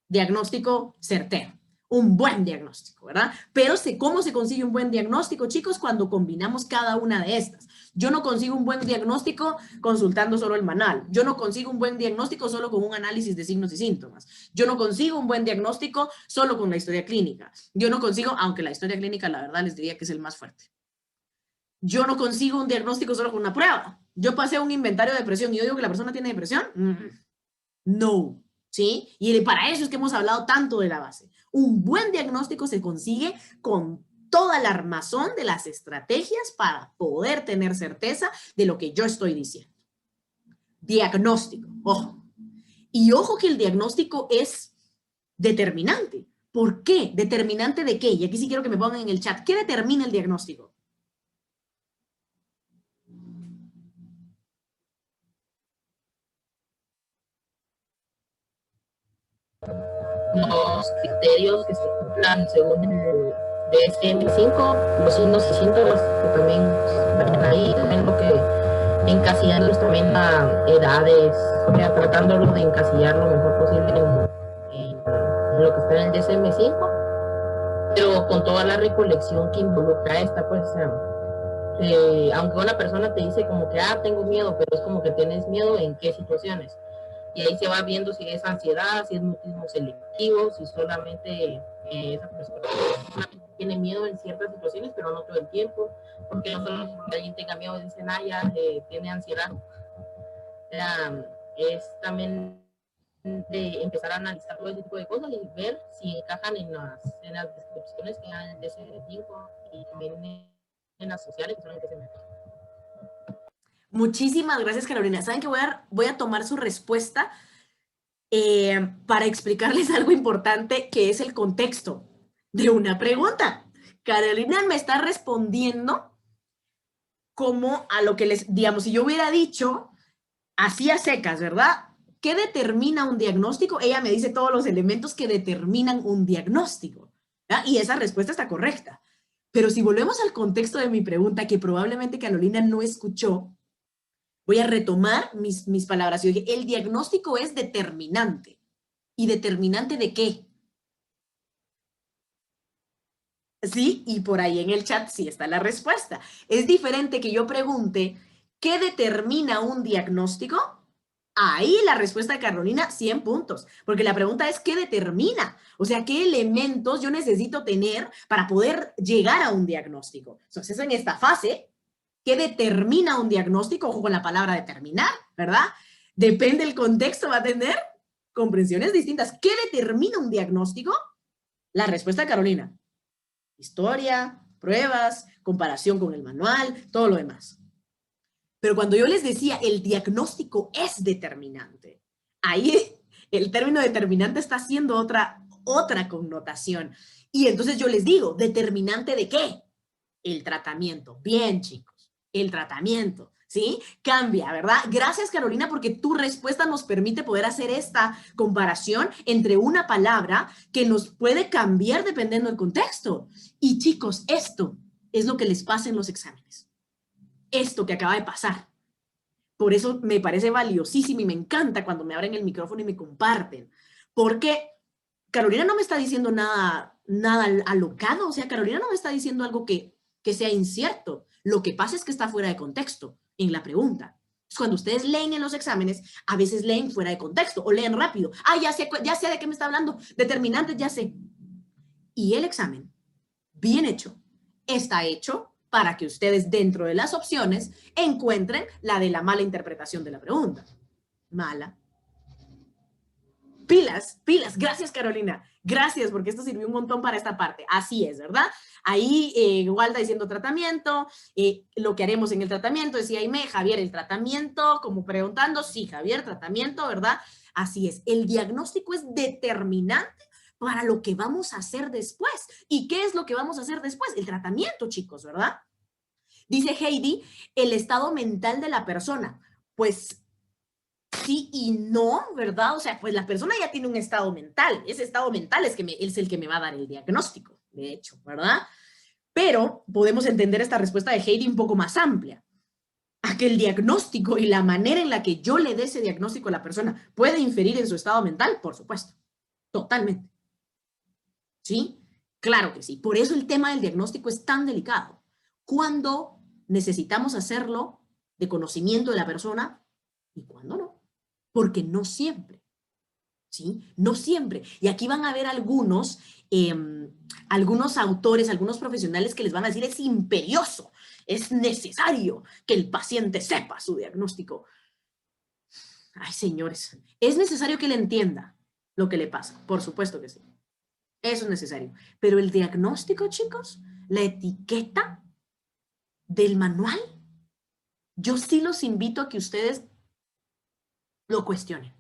diagnóstico certero. Un buen diagnóstico, ¿verdad? Pero ¿cómo se consigue un buen diagnóstico, chicos? Cuando combinamos cada una de estas. Yo no consigo un buen diagnóstico consultando solo el manual. Yo no consigo un buen diagnóstico solo con un análisis de signos y síntomas. Yo no consigo un buen diagnóstico solo con la historia clínica. Yo no consigo, aunque la historia clínica la verdad les diría que es el más fuerte. Yo no consigo un diagnóstico solo con una prueba. Yo pasé un inventario de depresión y yo digo que la persona tiene depresión. No, ¿sí? Y para eso es que hemos hablado tanto de la base. Un buen diagnóstico se consigue con toda la armazón de las estrategias para poder tener certeza de lo que yo estoy diciendo. Diagnóstico, ojo. Y ojo que el diagnóstico es determinante. ¿Por qué? ¿Determinante de qué? Y aquí sí quiero que me pongan en el chat. ¿Qué determina el diagnóstico? Los criterios que se cumplan según el DSM-5, los signos y síntomas que también están ahí, también lo que encasillarlos también a edades, o sea, tratándolo de encasillar lo mejor posible en lo que está en el DSM-5, pero con toda la recolección que involucra esta, pues, aunque una persona te dice como que, tengo miedo, pero es como que tienes miedo en qué situaciones. Y ahí se va viendo si es ansiedad, si es mutismo selectivo, si solamente esa persona tiene miedo en ciertas situaciones, pero no todo el tiempo, porque no solo porque alguien tenga miedo dicen, ya tiene ansiedad. Es también de empezar a analizar todo ese tipo de cosas y ver si encajan en las descripciones que dan en el DSM-5 y también en las sociales que son en que se meten. Muchísimas gracias, Carolina. ¿Saben que voy a tomar su respuesta para explicarles algo importante que es el contexto de una pregunta? Carolina me está respondiendo como a lo que les, digamos, si yo hubiera dicho así a secas, ¿verdad? ¿Qué determina un diagnóstico? Ella me dice todos los elementos que determinan un diagnóstico, ¿verdad? Y esa respuesta está correcta. Pero si volvemos al contexto de mi pregunta, que probablemente Carolina no escuchó, voy a retomar mis palabras. Yo dije, el diagnóstico es determinante. ¿Y determinante de qué? Sí, y por ahí en el chat sí está la respuesta. Es diferente que yo pregunte, ¿qué determina un diagnóstico? Ahí la respuesta de Carolina, 100 puntos, porque la pregunta es, ¿qué determina? O sea, ¿qué elementos yo necesito tener para poder llegar a un diagnóstico? Entonces, en esta fase, ¿qué determina un diagnóstico? Ojo con la palabra determinar, ¿verdad? Depende del contexto, va a tener comprensiones distintas. ¿Qué determina un diagnóstico? La respuesta de Carolina. Historia, pruebas, comparación con el manual, todo lo demás. Pero cuando yo les decía el diagnóstico es determinante, ahí el término determinante está haciendo otra connotación. Y entonces yo les digo, ¿determinante de qué? El tratamiento. Bien, chicos, el tratamiento, ¿sí? Cambia, ¿verdad? Gracias, Carolina, porque tu respuesta nos permite poder hacer esta comparación entre una palabra que nos puede cambiar dependiendo del contexto. Y chicos, esto es lo que les pasa en los exámenes. Esto que acaba de pasar. Por eso me parece valiosísimo y me encanta cuando me abren el micrófono y me comparten. Porque Carolina no me está diciendo nada alocado. O sea, Carolina no me está diciendo algo que sea incierto. Lo que pasa es que está fuera de contexto en la pregunta. Cuando ustedes leen en los exámenes, a veces leen fuera de contexto o leen rápido. Ah, ya sé de qué me está hablando. Determinantes, ya sé. Y el examen, bien hecho, está hecho para que ustedes dentro de las opciones encuentren la de la mala interpretación de la pregunta. Mala. Pilas, pilas. Gracias, Carolina. Gracias, porque esto sirvió un montón para esta parte. Así es, ¿verdad? Ahí Walda diciendo tratamiento, lo que haremos en el tratamiento, decía Aime, Javier, el tratamiento, como preguntando, sí, Javier, tratamiento, ¿verdad? Así es. El diagnóstico es determinante para lo que vamos a hacer después. ¿Y qué es lo que vamos a hacer después? El tratamiento, chicos, ¿verdad? Dice Heidi, el estado mental de la persona. Pues sí y no, ¿verdad? O sea, pues la persona ya tiene un estado mental. Ese estado mental es el que me va a dar el diagnóstico, de hecho, ¿verdad? Pero podemos entender esta respuesta de Heidi un poco más amplia. A que el diagnóstico y la manera en la que yo le dé ese diagnóstico a la persona puede inferir en su estado mental, por supuesto. Totalmente. ¿Sí? Claro que sí. Por eso el tema del diagnóstico es tan delicado. Cuando necesitamos hacerlo de conocimiento de la persona y cuando no. Porque no siempre. ¿Sí? No siempre. Y aquí van a ver algunos autores, algunos profesionales que les van a decir es imperioso, es necesario que el paciente sepa su diagnóstico. Ay, señores, es necesario que él entienda lo que le pasa, por supuesto que sí. Eso es necesario. Pero el diagnóstico, chicos, la etiqueta del manual, yo sí los invito a que ustedes lo cuestionen.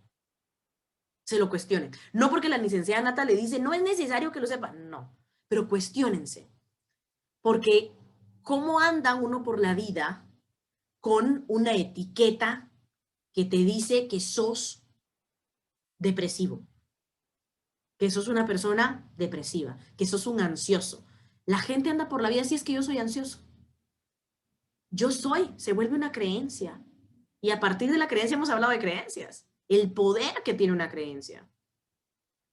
Se lo cuestionen. No porque la licenciada Nata le dice, no es necesario que lo sepan. No, pero cuestiónense. Porque ¿cómo anda uno por la vida con una etiqueta que te dice que sos depresivo? Que sos una persona depresiva, que sos un ansioso. La gente anda por la vida así, es que yo soy ansioso. Yo soy, se vuelve una creencia. Y a partir de la creencia hemos hablado de creencias. El poder que tiene una creencia.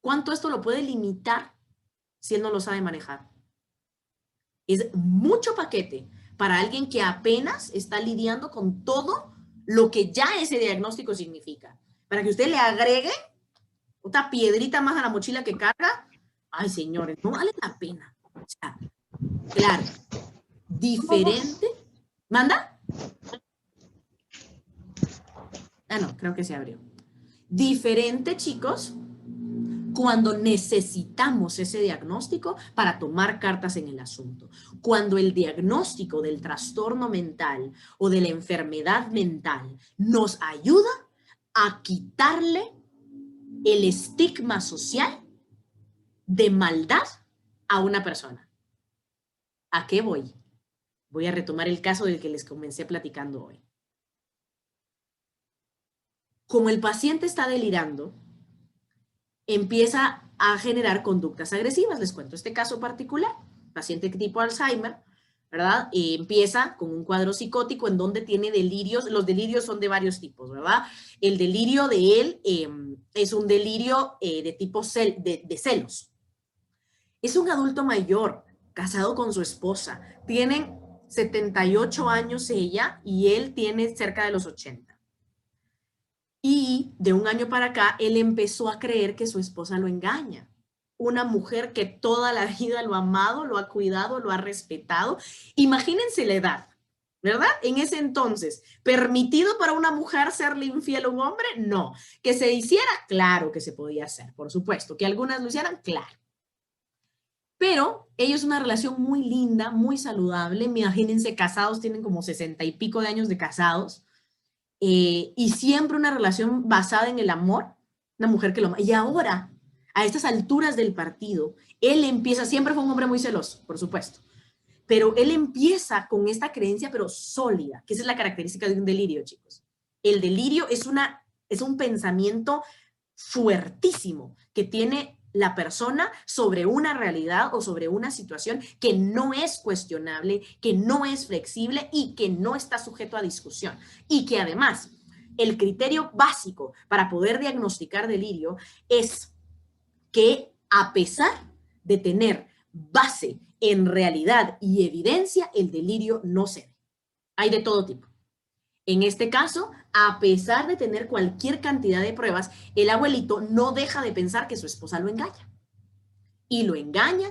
¿Cuánto esto lo puede limitar si él no lo sabe manejar? Es mucho paquete para alguien que apenas está lidiando con todo lo que ya ese diagnóstico significa. Para que usted le agregue otra piedrita más a la mochila que carga, ay, señores, no vale la pena. O sea, claro, diferente. ¿Manda? Ah, no, creo que se abrió. Diferente, chicos, cuando necesitamos ese diagnóstico para tomar cartas en el asunto. Cuando el diagnóstico del trastorno mental o de la enfermedad mental nos ayuda a quitarle el estigma social de maldad a una persona. ¿A qué voy? Voy a retomar el caso del que les comencé platicando hoy. Como el paciente está delirando, empieza a generar conductas agresivas. Les cuento este caso particular. Paciente tipo Alzheimer, ¿verdad? Empieza con un cuadro psicótico en donde tiene delirios. Los delirios son de varios tipos, ¿verdad? El delirio de él es un delirio de tipo de celos. Es un adulto mayor, casado con su esposa. Tienen 78 años ella y él tiene cerca de los 80. Y de un año para acá, él empezó a creer que su esposa lo engaña. Una mujer que toda la vida lo ha amado, lo ha cuidado, lo ha respetado. Imagínense la edad. ¿verdad? En ese entonces, ¿permitido para una mujer serle infiel a un hombre? No. ¿Que se hiciera? Claro que se podía hacer, por supuesto. ¿Que algunas lo hicieran? Claro. Pero ellos una relación muy linda, muy saludable. Imagínense, casados, tienen como 60 y pico de años de casados. Y siempre una relación basada en el amor. Una mujer que lo ama. Y ahora, a estas alturas del partido, él empieza, siempre fue un hombre muy celoso, por supuesto. Pero él empieza con esta creencia, pero sólida, que esa es la característica de un delirio, chicos. El delirio es un pensamiento fuertísimo que tiene la persona sobre una realidad o sobre una situación que no es cuestionable, que no es flexible y que no está sujeto a discusión. Y que además, el criterio básico para poder diagnosticar delirio es que a pesar de tener base en realidad y evidencia, el delirio no se ve. Hay de todo tipo. En este caso, a pesar de tener cualquier cantidad de pruebas, el abuelito no deja de pensar que su esposa lo engaña. Y lo engaña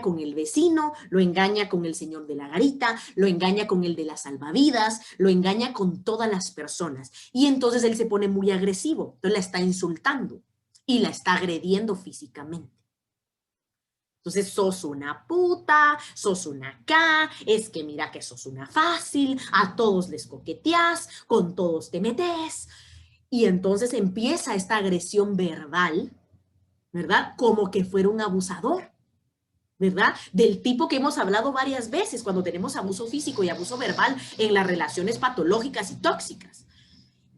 con el vecino, lo engaña con el señor de la garita, lo engaña con el de las salvavidas, lo engaña con todas las personas. Y entonces él se pone muy agresivo, entonces la está insultando y la está agrediendo físicamente. Entonces, sos una puta, sos una K, es que mira que sos una fácil, a todos les coqueteás, con todos te metes. Y entonces empieza esta agresión verbal, ¿verdad? Como que fuera un abusador, ¿verdad? Del tipo que hemos hablado varias veces cuando tenemos abuso físico y abuso verbal en las relaciones patológicas y tóxicas.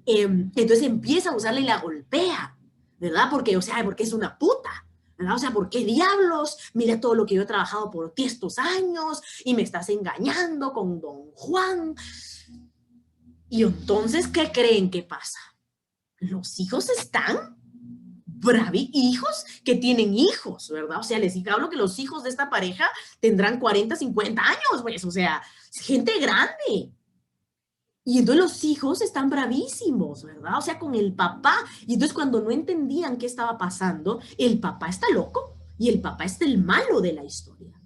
Entonces empieza a usarla y la golpea, ¿verdad? Porque, o sea, porque es una puta. ¿Verdad? O sea, ¿por qué diablos? Mira todo lo que yo he trabajado por ti estos años y me estás engañando con don Juan. Y entonces, ¿qué creen que pasa? Los hijos están bravi, hijos que tienen hijos, ¿verdad? O sea, les hablo que los hijos de esta pareja tendrán 40, 50 años, pues, o sea, gente grande. Y entonces los hijos están bravísimos, ¿verdad? O sea, con el papá. Y entonces cuando no entendían qué estaba pasando, el papá está loco y el papá es el malo de la historia.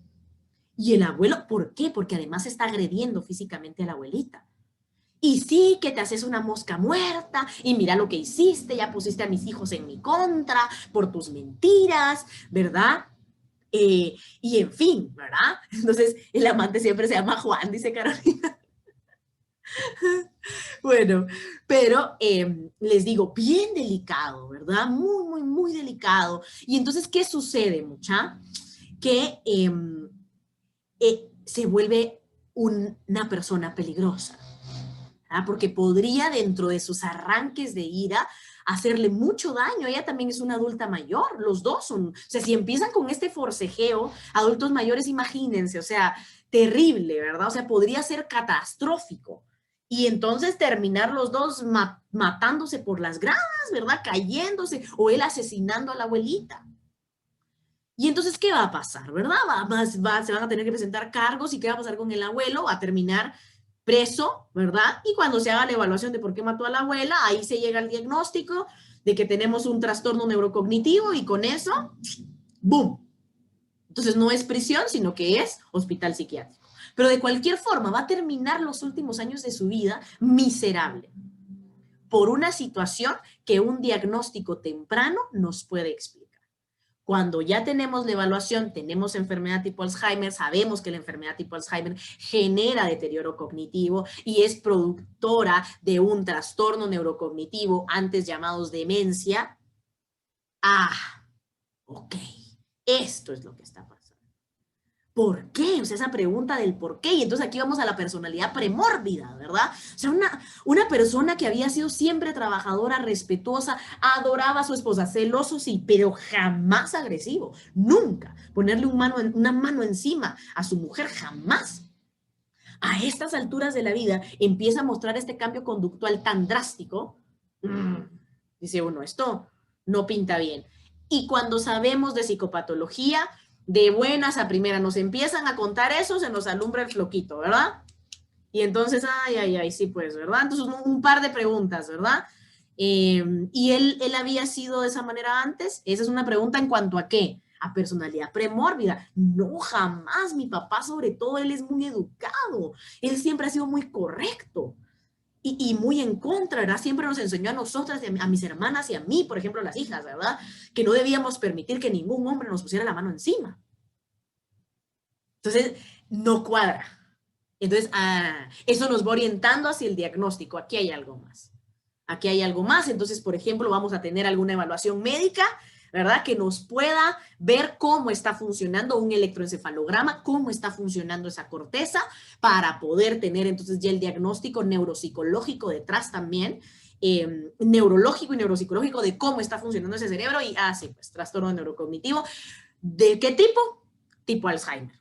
Y el abuelo, ¿por qué? Porque además está agrediendo físicamente a la abuelita. Y sí, que te haces una mosca muerta y mira lo que hiciste, ya pusiste a mis hijos en mi contra por tus mentiras, ¿verdad? Y en fin, ¿verdad? Entonces el amante siempre se llama Juan, dice Carolina. Bueno, pero les digo, bien delicado, ¿verdad? Muy, muy, muy delicado. Y entonces, ¿qué sucede, mucha? Que se vuelve una persona peligrosa, ¿verdad? Porque podría, dentro de sus arranques de ira, hacerle mucho daño. Ella también es una adulta mayor, los dos son, o sea, si empiezan con este forcejeo, adultos mayores, imagínense, o sea, terrible, ¿verdad? O sea, podría ser catastrófico. Y entonces terminar los dos matándose por las gradas, ¿verdad? Cayéndose, o él asesinando a la abuelita. Y entonces, ¿qué va a pasar, verdad? Se van a tener que presentar cargos y ¿qué va a pasar con el abuelo? Va a terminar preso, ¿verdad? Y cuando se haga la evaluación de por qué mató a la abuela, ahí se llega al diagnóstico de que tenemos un trastorno neurocognitivo y con eso, ¡boom! Entonces no es prisión, sino que es hospital psiquiátrico. Pero de cualquier forma va a terminar los últimos años de su vida miserable por una situación que un diagnóstico temprano nos puede explicar. Cuando ya tenemos la evaluación, tenemos enfermedad tipo Alzheimer, sabemos que la enfermedad tipo Alzheimer genera deterioro cognitivo y es productora de un trastorno neurocognitivo, antes llamados demencia. Ah, ok, esto es lo que está pasando. ¿Por qué? O sea, esa pregunta del por qué. Y entonces aquí vamos a la personalidad premórbida, ¿verdad? O sea, una persona que había sido siempre trabajadora, respetuosa, adoraba a su esposa, celoso, sí, pero jamás agresivo. Nunca. Ponerle una mano encima a su mujer, jamás. A estas alturas de la vida empieza a mostrar este cambio conductual tan drástico. Dice uno, esto no pinta bien. Y cuando sabemos de psicopatología, de buenas a primeras nos empiezan a contar eso, se nos alumbra el floquito, ¿verdad? Y entonces, ay, sí, pues, ¿verdad? Entonces, un par de preguntas, ¿verdad? ¿Y él había sido de esa manera antes? Esa es una pregunta en cuanto a qué. a personalidad premórbida. No, jamás. Mi papá, sobre todo, él es muy educado. Él siempre ha sido muy correcto y muy en contra, ¿verdad? Siempre nos enseñó a nosotras, a mis hermanas y a mí, por ejemplo, las hijas, ¿verdad? Que no debíamos permitir que ningún hombre nos pusiera la mano encima. Entonces, no cuadra. Entonces, eso nos va orientando hacia el diagnóstico. Aquí hay algo más. Aquí hay algo más. Entonces, por ejemplo, vamos a tener alguna evaluación médica, ¿verdad? Que nos pueda ver cómo está funcionando un electroencefalograma, cómo está funcionando esa corteza, para poder tener entonces ya el diagnóstico neuropsicológico detrás también, neurológico y neuropsicológico de cómo está funcionando ese cerebro y, sí, pues trastorno neurocognitivo. ¿De qué tipo? Tipo Alzheimer.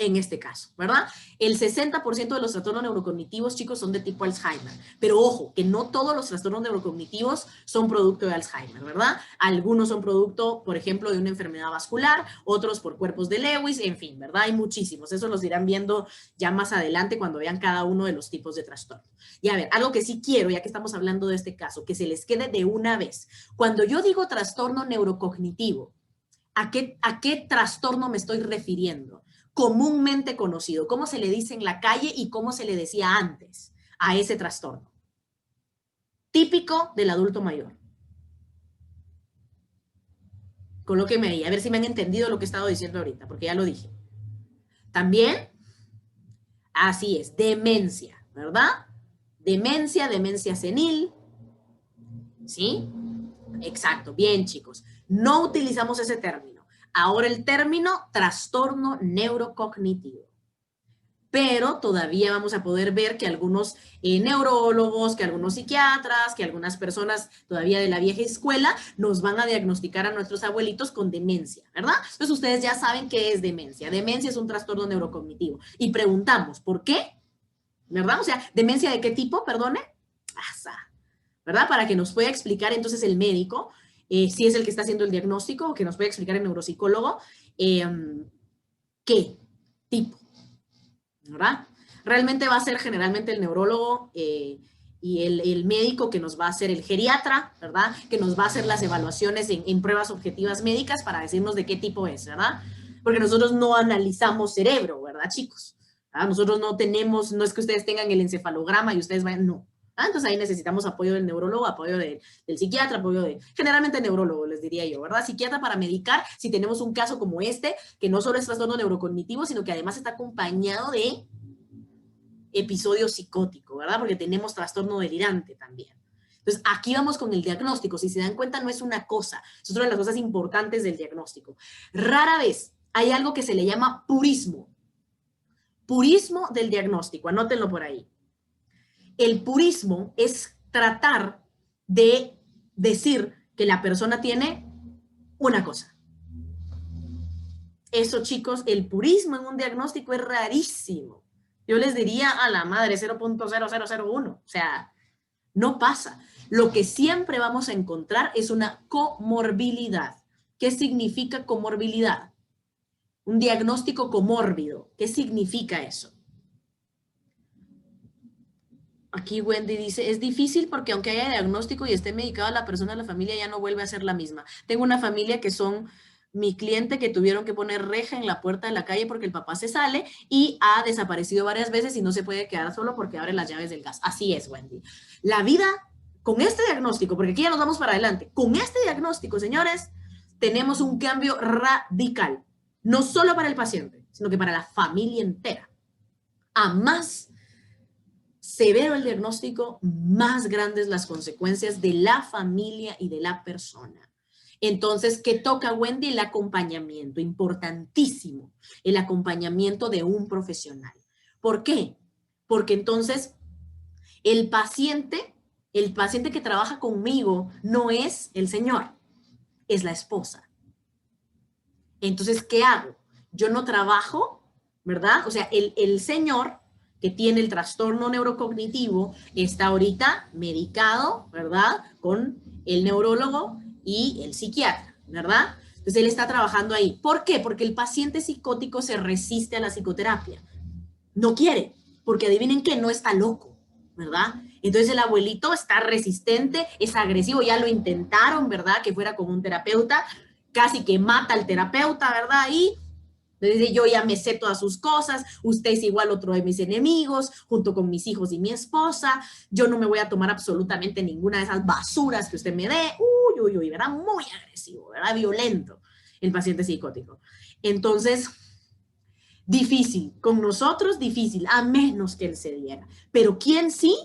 En este caso, ¿verdad? El 60% de los trastornos neurocognitivos, chicos, son de tipo Alzheimer. Pero ojo, que no todos los trastornos neurocognitivos son producto de Alzheimer, ¿verdad? Algunos son producto, por ejemplo, de una enfermedad vascular, otros por cuerpos de Lewis, en fin, ¿verdad? Hay muchísimos. Eso los irán viendo ya más adelante cuando vean cada uno de los tipos de trastorno. Y a ver, algo que sí quiero, ya que estamos hablando de este caso, que se les quede de una vez. Cuando yo digo trastorno neurocognitivo, ¿a qué trastorno me estoy refiriendo? Comúnmente conocido, cómo se le dice en la calle y cómo se le decía antes a ese trastorno. Típico del adulto mayor. Colóquenme ahí, a ver si me han entendido lo que he estado diciendo ahorita, porque ya lo dije. También, así es, demencia, ¿verdad? Demencia senil, ¿sí? Exacto, bien, chicos. No utilizamos ese término. Ahora el término trastorno neurocognitivo. Pero todavía vamos a poder ver que algunos neurólogos, que algunos psiquiatras, que algunas personas todavía de la vieja escuela nos van a diagnosticar a nuestros abuelitos con demencia, ¿verdad? Entonces ustedes ya saben qué es demencia. Demencia es un trastorno neurocognitivo. Y preguntamos, ¿por qué? ¿Verdad? O sea, ¿demencia de qué tipo? Perdone. ¿Verdad? Para que nos pueda explicar entonces el médico, si es el que está haciendo el diagnóstico, o que nos pueda explicar el neuropsicólogo, qué tipo, ¿verdad? Realmente va a ser generalmente el neurólogo y el médico que nos va a hacer, el geriatra, ¿verdad? Que nos va a hacer las evaluaciones en pruebas objetivas médicas para decirnos de qué tipo es, ¿verdad? Porque nosotros no analizamos cerebro, ¿verdad, chicos? ¿Verdad? Nosotros no tenemos, no es que ustedes tengan el encefalograma y ustedes vayan, no. Entonces ahí necesitamos apoyo del neurólogo, apoyo del psiquiatra, generalmente neurólogo, les diría yo, ¿verdad? Psiquiatra para medicar si tenemos un caso como este, que no solo es trastorno neurocognitivo, sino que además está acompañado de episodio psicótico, ¿verdad? Porque tenemos trastorno delirante también. Entonces, aquí vamos con el diagnóstico. Si se dan cuenta, no es una cosa, es otra de las cosas importantes del diagnóstico. Rara vez hay algo que se le llama purismo. Purismo del diagnóstico, anótenlo por ahí. El purismo es tratar de decir que la persona tiene una cosa. Eso, chicos, el purismo en un diagnóstico es rarísimo. Yo les diría a la madre 0.0001. O sea, no pasa. Lo que siempre vamos a encontrar es una comorbilidad. ¿Qué significa comorbilidad? Un diagnóstico comórbido. ¿Qué significa eso? Aquí Wendy dice, es difícil porque aunque haya diagnóstico y esté medicada la persona, la familia ya no vuelve a ser la misma. Tengo una familia que son mi cliente que tuvieron que poner reja en la puerta de la calle porque el papá se sale y ha desaparecido varias veces y no se puede quedar solo porque abre las llaves del gas. Así es, Wendy. La vida con este diagnóstico, porque aquí ya nos vamos para adelante, con este diagnóstico, señores, tenemos un cambio radical. No solo para el paciente, sino que para la familia entera. A más severo el diagnóstico, más grandes las consecuencias de la familia y de la persona. Entonces, ¿qué toca, Wendy? El acompañamiento, importantísimo, el acompañamiento de un profesional. ¿Por qué? Porque entonces el paciente que trabaja conmigo no es el señor, es la esposa. Entonces, ¿qué hago? Yo no trabajo, ¿verdad? O sea, el señor que tiene el trastorno neurocognitivo está ahorita medicado, ¿verdad? Con el neurólogo y el psiquiatra, ¿verdad? Entonces él está trabajando ahí. ¿Por qué? Porque el paciente psicótico se resiste a la psicoterapia. No quiere, porque adivinen qué, no está loco, ¿verdad? Entonces el abuelito está resistente, es agresivo, ya lo intentaron, ¿verdad? Que fuera con un terapeuta casi que mata al terapeuta, ¿verdad? Y le dice, yo ya me sé todas sus cosas, usted es igual otro de mis enemigos, junto con mis hijos y mi esposa, yo no me voy a tomar absolutamente ninguna de esas basuras que usted me dé, uy, uy, uy, ¿verdad? Muy agresivo, ¿verdad? Violento el paciente psicótico. Entonces, difícil, con nosotros difícil, a menos que él se diera. Pero ¿quién sí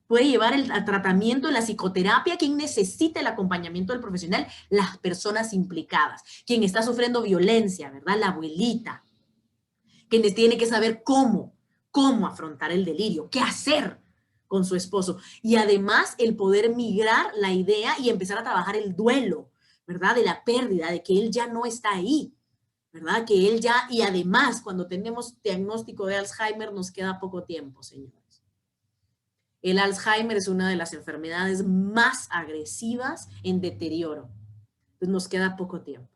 puede llevar el tratamiento, la psicoterapia? ¿Quién necesita el acompañamiento del profesional? Las personas implicadas. Quien está sufriendo violencia, ¿verdad? La abuelita. Quien tiene que saber cómo afrontar el delirio, qué hacer con su esposo. Y además el poder migrar la idea y empezar a trabajar el duelo, ¿verdad? De la pérdida, de que él ya no está ahí, ¿verdad? Que él ya, y además cuando tenemos diagnóstico de Alzheimer nos queda poco tiempo, señores. El Alzheimer es una de las enfermedades más agresivas en deterioro. Entonces nos queda poco tiempo.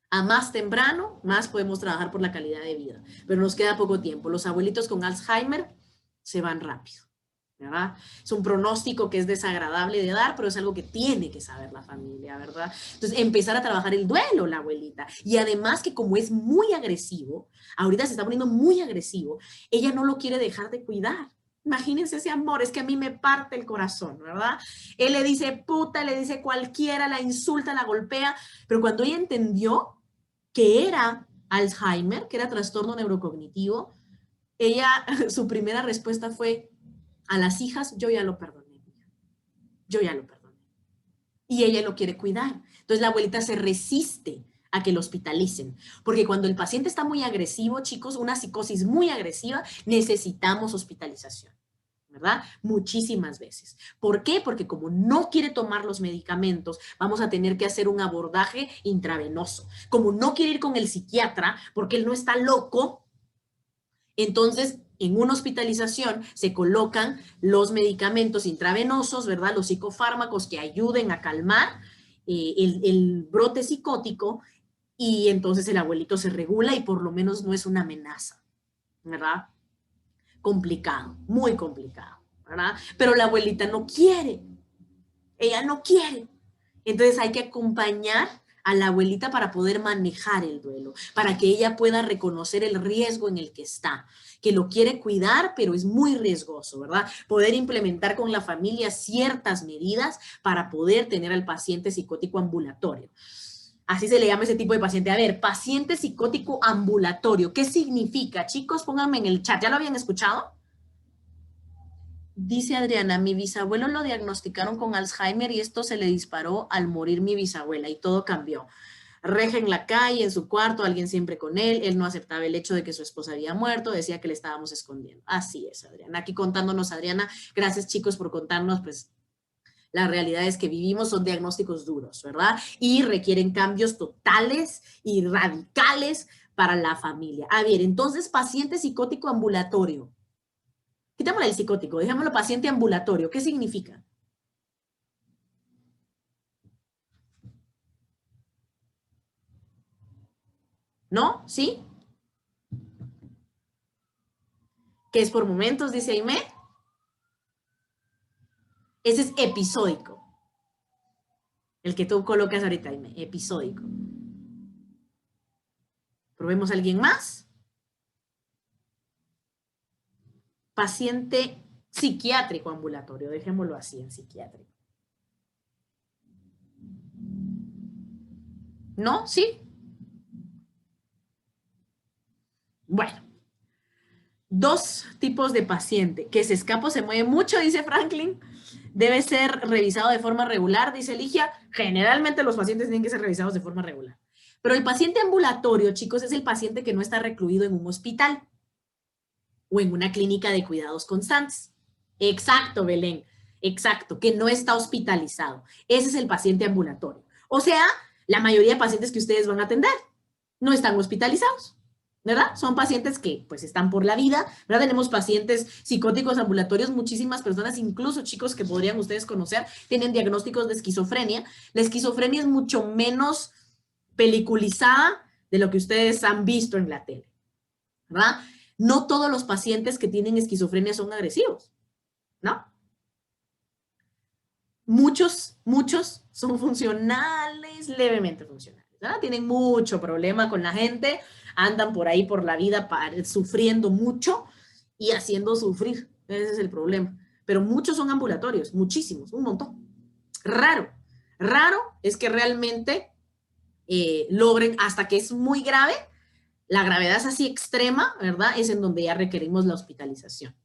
A más temprano, más podemos trabajar por la calidad de vida, pero nos queda poco tiempo. Los abuelitos con Alzheimer se van rápido, ¿verdad? Es un pronóstico que es desagradable de dar, pero es algo que tiene que saber la familia, ¿verdad? Entonces, empezar a trabajar el duelo, la abuelita. Y además que como es muy agresivo, ahorita se está poniendo muy agresivo, ella no lo quiere dejar de cuidar. Imagínense ese amor, es que a mí me parte el corazón, ¿verdad? Él le dice puta, le dice cualquiera, la insulta, la golpea, pero cuando ella entendió que era Alzheimer, que era trastorno neurocognitivo, ella, su primera respuesta fue, a las hijas, yo ya lo perdoné, yo ya lo perdoné. Y ella lo quiere cuidar. Entonces la abuelita se resiste a que lo hospitalicen, porque cuando el paciente está muy agresivo, chicos, una psicosis muy agresiva, necesitamos hospitalización, ¿verdad? Muchísimas veces. ¿Por qué? Porque como no quiere tomar los medicamentos, vamos a tener que hacer un abordaje intravenoso. Como no quiere ir con el psiquiatra, porque él no está loco, entonces en una hospitalización se colocan los medicamentos intravenosos, ¿verdad? Los psicofármacos que ayuden a calmar el brote psicótico y entonces el abuelito se regula y por lo menos no es una amenaza, ¿verdad? Complicado, muy complicado, ¿verdad? Pero la abuelita no quiere, ella no quiere. Entonces hay que acompañar a la abuelita para poder manejar el duelo, para que ella pueda reconocer el riesgo en el que está, que lo quiere cuidar, pero es muy riesgoso, ¿verdad? Poder implementar con la familia ciertas medidas para poder tener al paciente psicótico ambulatorio. Así se le llama ese tipo de paciente. A ver, paciente psicótico ambulatorio, ¿qué significa? Chicos, pónganme en el chat, ¿ya lo habían escuchado? Dice Adriana, mi bisabuelo lo diagnosticaron con Alzheimer y esto se le disparó al morir mi bisabuela y todo cambió. Reja en la calle, en su cuarto, alguien siempre con él no aceptaba el hecho de que su esposa había muerto, decía que le estábamos escondiendo. Así es, Adriana. Aquí contándonos, Adriana, gracias chicos por contarnos, pues la realidad es que vivimos, son diagnósticos duros, ¿verdad? Y requieren cambios totales y radicales para la familia. A ver, entonces, paciente psicótico ambulatorio. Quitémosle el psicótico, dejémoslo paciente ambulatorio. ¿Qué significa? ¿No? ¿Sí? ¿Qué es por momentos, dice Aimé? Ese es episódico. El que tú colocas ahorita, Aimé, episódico. ¿Probemos a alguien más? Paciente psiquiátrico ambulatorio, dejémoslo así en psiquiátrico. ¿No? ¿Sí? Bueno, dos tipos de paciente. Que se escapa o se mueve mucho, dice Franklin. Debe ser revisado de forma regular, dice Ligia. Generalmente los pacientes tienen que ser revisados de forma regular. Pero el paciente ambulatorio, chicos, es el paciente que no está recluido en un hospital o en una clínica de cuidados constantes. Exacto, Belén. Exacto, que no está hospitalizado. Ese es el paciente ambulatorio. O sea, la mayoría de pacientes que ustedes van a atender no están hospitalizados, ¿verdad? Son pacientes que pues están por la vida, ¿verdad? Tenemos pacientes psicóticos ambulatorios, muchísimas personas, incluso chicos que podrían ustedes conocer, tienen diagnósticos de esquizofrenia. La esquizofrenia es mucho menos peliculizada de lo que ustedes han visto en la tele, ¿verdad? No todos los pacientes que tienen esquizofrenia son agresivos, ¿no? muchos son funcionales, levemente funcionales, ¿verdad? Tienen mucho problema con la gente, andan por ahí por la vida sufriendo mucho y haciendo sufrir. Ese es el problema. Pero muchos son ambulatorios, muchísimos, un montón. Raro es que realmente logren, hasta que es muy grave, la gravedad es así extrema, ¿verdad? Es en donde ya requerimos la hospitalización,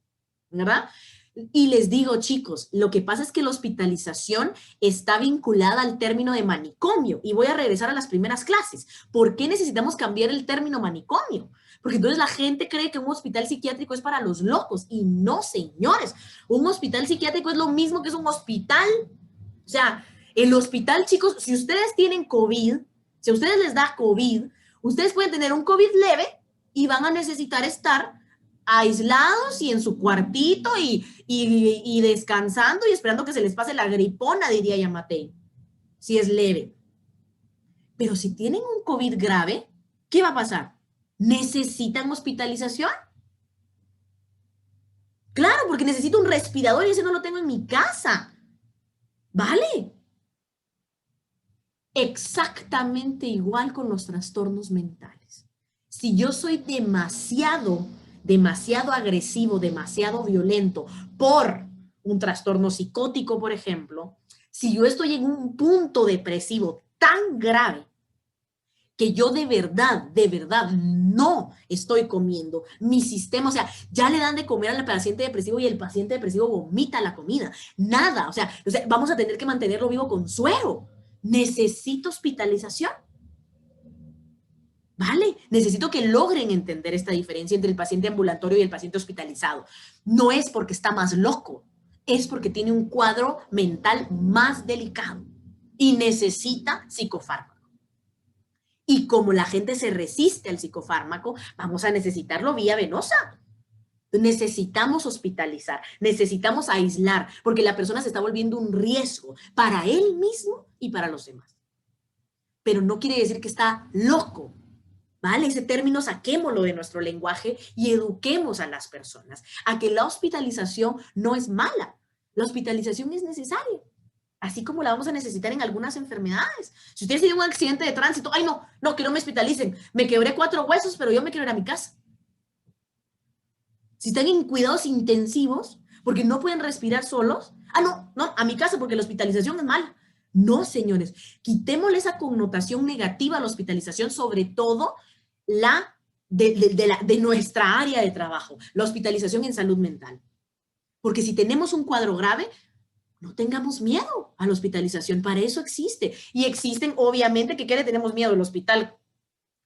¿verdad? Y les digo, chicos, lo que pasa es que la hospitalización está vinculada al término de manicomio. Y voy a regresar a las primeras clases. ¿Por qué necesitamos cambiar el término manicomio? Porque entonces la gente cree que un hospital psiquiátrico es para los locos. Y no, señores. Un hospital psiquiátrico es lo mismo que es un hospital. O sea, el hospital, chicos, si ustedes tienen COVID, si a ustedes les da COVID, ustedes pueden tener un COVID leve y van a necesitar estar aislados y en su cuartito y descansando y esperando que se les pase la gripona, diría Yamatei, si es leve. Pero si tienen un COVID grave, ¿qué va a pasar? ¿Necesitan hospitalización? Claro, porque necesito un respirador y ese no lo tengo en mi casa. ¿Vale? Exactamente igual con los trastornos mentales. Si yo soy demasiado agresivo, demasiado violento por un trastorno psicótico, por ejemplo, si yo estoy en un punto depresivo tan grave que yo de verdad no estoy comiendo, mi sistema, o sea, ya le dan de comer al paciente depresivo y el paciente depresivo vomita la comida, nada, o sea vamos a tener que mantenerlo vivo con suero. ¿Necesito hospitalización? ¿Vale? Necesito que logren entender esta diferencia entre el paciente ambulatorio y el paciente hospitalizado. No es porque está más loco, es porque tiene un cuadro mental más delicado y necesita psicofármaco. Y como la gente se resiste al psicofármaco, vamos a necesitarlo vía venosa. Necesitamos hospitalizar, necesitamos aislar, porque la persona se está volviendo un riesgo para él mismo y para los demás. Pero no quiere decir que está loco, ¿vale? Ese término saquémoslo de nuestro lenguaje y eduquemos a las personas a que la hospitalización no es mala. La hospitalización es necesaria, así como la vamos a necesitar en algunas enfermedades. Si usted tiene un accidente de tránsito, ay no, que no me hospitalicen, me quebré 4 huesos, pero yo me quiero ir a mi casa. Si están en cuidados intensivos, porque no pueden respirar solos, no, a mi casa porque la hospitalización es mala. No, señores, quitémosle esa connotación negativa a la hospitalización, sobre todo de nuestra área de trabajo, la hospitalización en salud mental. Porque si tenemos un cuadro grave, no tengamos miedo a la hospitalización, para eso existe. Y existen, obviamente, ¿qué le tenemos miedo? El Hospital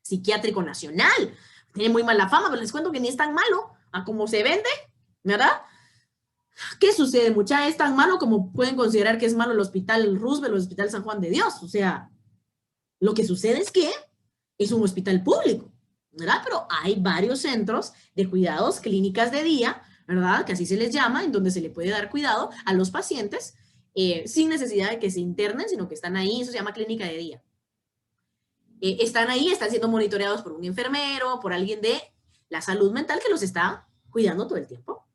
Psiquiátrico Nacional. Tiene muy mala fama, pero les cuento que ni es tan malo a como se vende, ¿verdad? ¿Qué sucede, mucha? Es tan malo como pueden considerar que es malo el Hospital Roosevelt o el Hospital San Juan de Dios. O sea, lo que sucede es que es un hospital público, ¿verdad? Pero hay varios centros de cuidados, clínicas de día, ¿verdad? Que así se les llama, en donde se le puede dar cuidado a los pacientes sin necesidad de que se internen, sino que están ahí, eso se llama clínica de día. Están ahí, están siendo monitoreados por un enfermero, por alguien de la salud mental que los está cuidando todo el tiempo,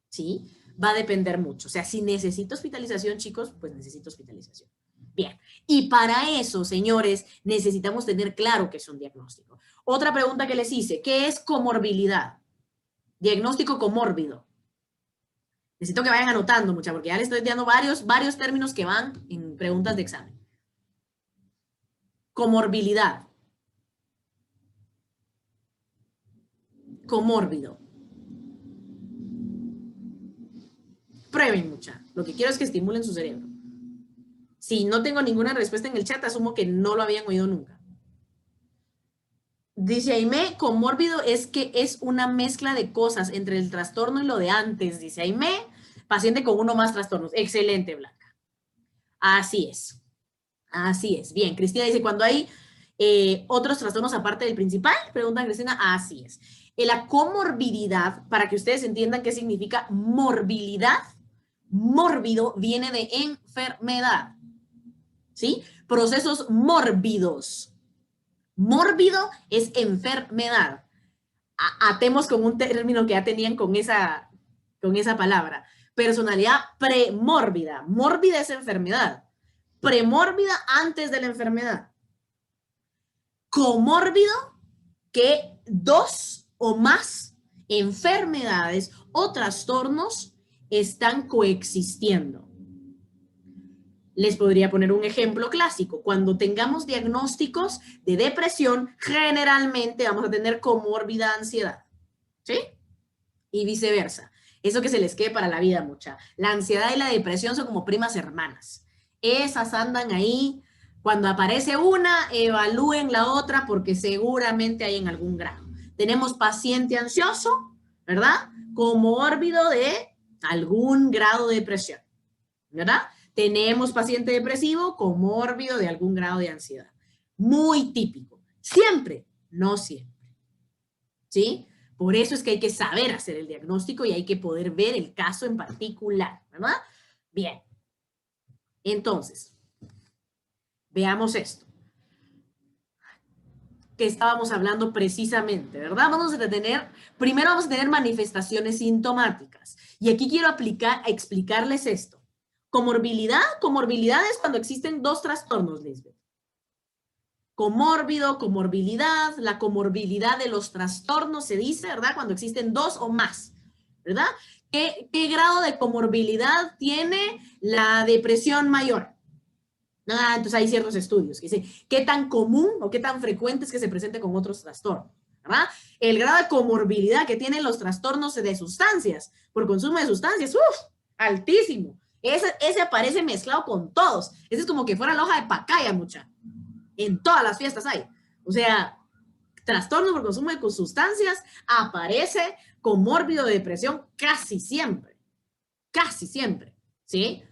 ¿sí? Va a depender mucho. O sea, si necesito hospitalización, chicos, pues necesito hospitalización. Bien, y para eso, señores, necesitamos tener claro qué es un diagnóstico. Otra pregunta que les hice, ¿qué es comorbilidad? Diagnóstico comórbido. Necesito que vayan anotando, mucha, porque ya les estoy dando varios términos que van en preguntas de examen. Comorbilidad. Comórbido. Prueben, mucha. Lo que quiero es que estimulen su cerebro. Si no tengo ninguna respuesta en el chat, asumo que no lo habían oído nunca. Dice Aimé, comórbido es que es una mezcla de cosas entre el trastorno y lo de antes. Dice Aimé, paciente con uno o más trastornos. Excelente, Blanca. Así es. Así es. Bien, Cristina dice, cuando hay otros trastornos aparte del principal, pregunta Cristina, así es. La comorbididad, para que ustedes entiendan qué significa morbilidad, mórbido viene de enfermedad, ¿sí? Procesos mórbidos. Mórbido es enfermedad. Atemos con un término que ya tenían con esa palabra. Personalidad premórbida. Mórbida es enfermedad. Premórbida antes de la enfermedad. Comórbido, que 2 o más enfermedades o trastornos están coexistiendo. Les podría poner un ejemplo clásico. Cuando tengamos diagnósticos de depresión, generalmente vamos a tener comórbida ansiedad, ¿sí? Y viceversa. Eso que se les quede para la vida, mucha. La ansiedad y la depresión son como primas hermanas. Esas andan ahí. Cuando aparece una, evalúen la otra porque seguramente hay en algún grado. Tenemos paciente ansioso, ¿verdad? Comórbido de algún grado de depresión, ¿verdad? Tenemos paciente depresivo comórbido de algún grado de ansiedad. Muy típico. Siempre, no siempre. ¿Sí? Por eso es que hay que saber hacer el diagnóstico y hay que poder ver el caso en particular, ¿verdad? Bien. Entonces, veamos esto que estábamos hablando precisamente, ¿verdad? Primero vamos a tener manifestaciones sintomáticas. Y aquí quiero explicarles esto. Comorbilidad es cuando existen 2 trastornos, Lisbeth. Comórbido, comorbilidad, la comorbilidad de los trastornos se dice, ¿verdad? Cuando existen 2 o más, ¿verdad? ¿Qué grado de comorbilidad tiene la depresión mayor? Entonces hay ciertos estudios que dicen qué tan común o qué tan frecuente es que se presente con otros trastornos, ¿verdad? El grado de comorbilidad que tienen los trastornos de sustancias, por consumo de sustancias, altísimo. Ese aparece mezclado con todos. Ese es como que fuera la hoja de pacaya, mucha. En todas las fiestas hay. O sea, trastorno por consumo de sustancias aparece comórbido de depresión casi siempre, ¿sí?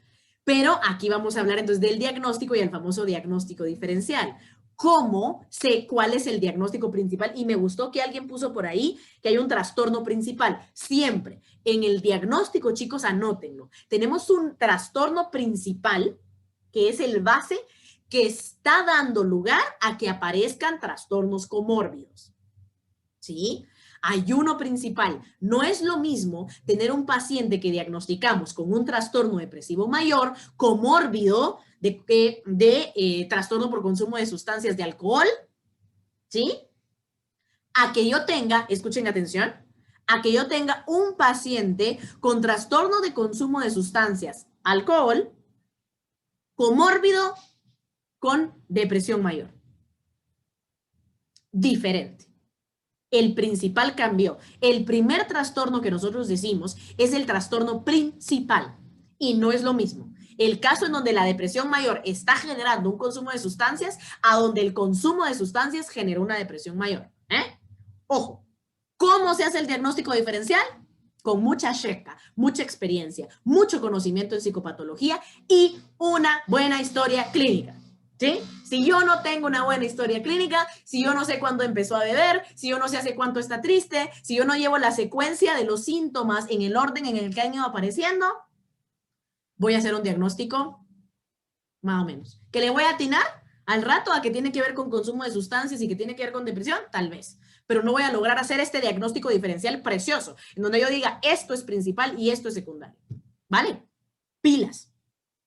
Pero aquí vamos a hablar entonces del diagnóstico y el famoso diagnóstico diferencial. ¿Cómo sé cuál es el diagnóstico principal? Y me gustó que alguien puso por ahí que hay un trastorno principal. Siempre en el diagnóstico, chicos, anótenlo. Tenemos un trastorno principal, que es el base, que está dando lugar a que aparezcan trastornos comórbidos. ¿Sí? Hay uno principal. No es lo mismo tener un paciente que diagnosticamos con un trastorno depresivo mayor, comórbido, de trastorno por consumo de sustancias de alcohol, ¿sí? A que yo tenga, escuchen atención, a que yo tenga un paciente con trastorno de consumo de sustancias, alcohol, comórbido con depresión mayor. Diferente. El principal cambio. El primer trastorno que nosotros decimos es el trastorno principal y no es lo mismo. El caso en donde la depresión mayor está generando un consumo de sustancias a donde el consumo de sustancias genera una depresión mayor. Ojo, ¿cómo se hace el diagnóstico diferencial? Con mucha checa, mucha experiencia, mucho conocimiento en psicopatología y una buena historia clínica. ¿Sí? Si yo no tengo una buena historia clínica, si yo no sé cuándo empezó a beber, si yo no sé hace cuánto está triste, si yo no llevo la secuencia de los síntomas en el orden en el que han ido apareciendo, voy a hacer un diagnóstico más o menos. ¿Que le voy a atinar al rato a que tiene que ver con consumo de sustancias y que tiene que ver con depresión? Tal vez. Pero no voy a lograr hacer este diagnóstico diferencial precioso, en donde yo diga esto es principal y esto es secundario. ¿Vale? Pilas.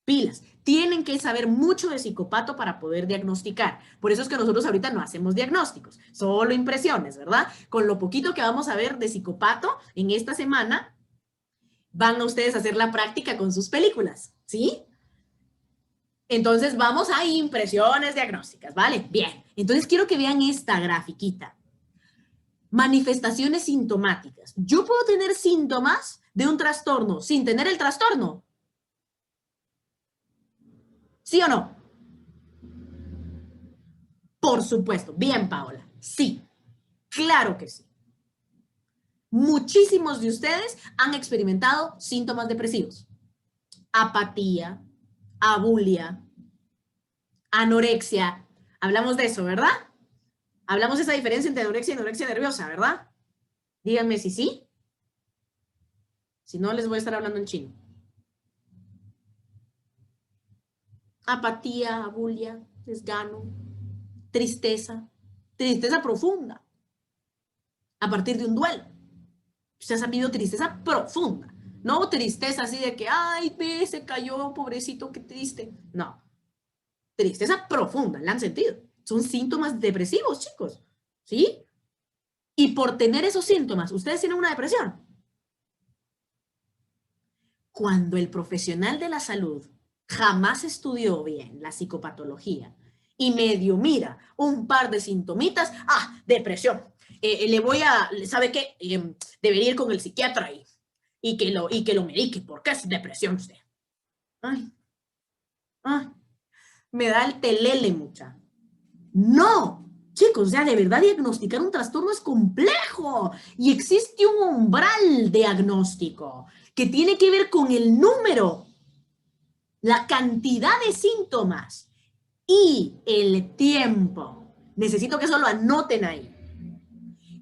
Pilas. Tienen que saber mucho de psicopato para poder diagnosticar. Por eso es que nosotros ahorita no hacemos diagnósticos, solo impresiones, ¿verdad? Con lo poquito que vamos a ver de psicopato en esta semana, van a ustedes a hacer la práctica con sus películas, ¿sí? Entonces vamos a impresiones diagnósticas, ¿vale? Bien. Entonces quiero que vean esta grafiquita. Manifestaciones sintomáticas. Yo puedo tener síntomas de un trastorno sin tener el trastorno. ¿Sí o no? Por supuesto. Bien, Paola. Sí. Claro que sí. Muchísimos de ustedes han experimentado síntomas depresivos. Apatía, abulia, anorexia. Hablamos de eso, ¿verdad? Hablamos de esa diferencia entre anorexia y anorexia nerviosa, ¿verdad? Díganme si sí. Si no, les voy a estar hablando en chino. Apatía, abulia, desgano, tristeza, tristeza profunda, a partir de un duelo. Usted ha sabido tristeza profunda, No tristeza así de que, ay, ve, se cayó, pobrecito, qué triste. No. Tristeza profunda, ¿la han sentido? Son síntomas depresivos, chicos. ¿Sí? Y por tener esos síntomas, ¿ustedes tienen una depresión? Cuando el profesional de la salud jamás estudió bien la psicopatología y medio mira un par de sintomitas, depresión. ¿Sabe qué? Debería ir con el psiquiatra y que lo medique, porque es depresión usted. Ay, ay, me da el telele, mucha. No, chicos, ya de verdad diagnosticar un trastorno es complejo y existe un umbral diagnóstico que tiene que ver con el número, la cantidad de síntomas y el tiempo. Necesito que eso lo anoten ahí.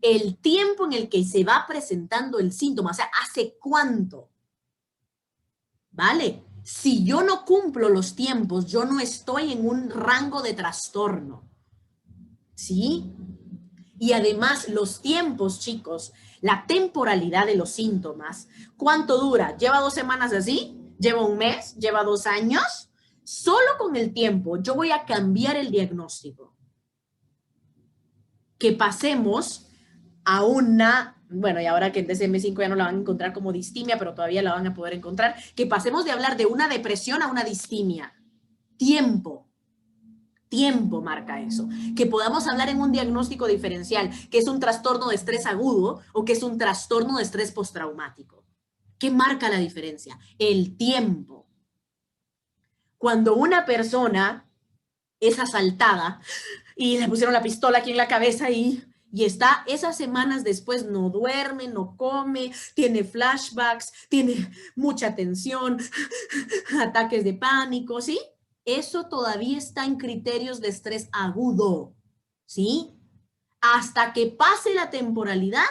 El tiempo en el que se va presentando el síntoma, o sea, ¿hace cuánto? ¿Vale? Si yo no cumplo los tiempos, yo no estoy en un rango de trastorno. ¿Sí? Y además los tiempos, chicos, la temporalidad de los síntomas, ¿cuánto dura? ¿Lleva 2 semanas así? ¿Lleva un mes? ¿Lleva 2 años? Solo con el tiempo yo voy a cambiar el diagnóstico. Que pasemos a bueno, y ahora que en DSM-5 ya no la van a encontrar como distimia, pero todavía la van a poder encontrar, que pasemos de hablar de una depresión a una distimia. Tiempo marca eso. Que podamos hablar en un diagnóstico diferencial, que es un trastorno de estrés agudo o que es un trastorno de estrés postraumático. ¿Qué marca la diferencia? El tiempo. Cuando una persona es asaltada y le pusieron la pistola aquí en la cabeza y está esas semanas después, no duerme, no come, tiene flashbacks, tiene mucha tensión, ataques de pánico, ¿sí? Eso todavía está en criterios de estrés agudo, ¿sí? Hasta que pase la temporalidad,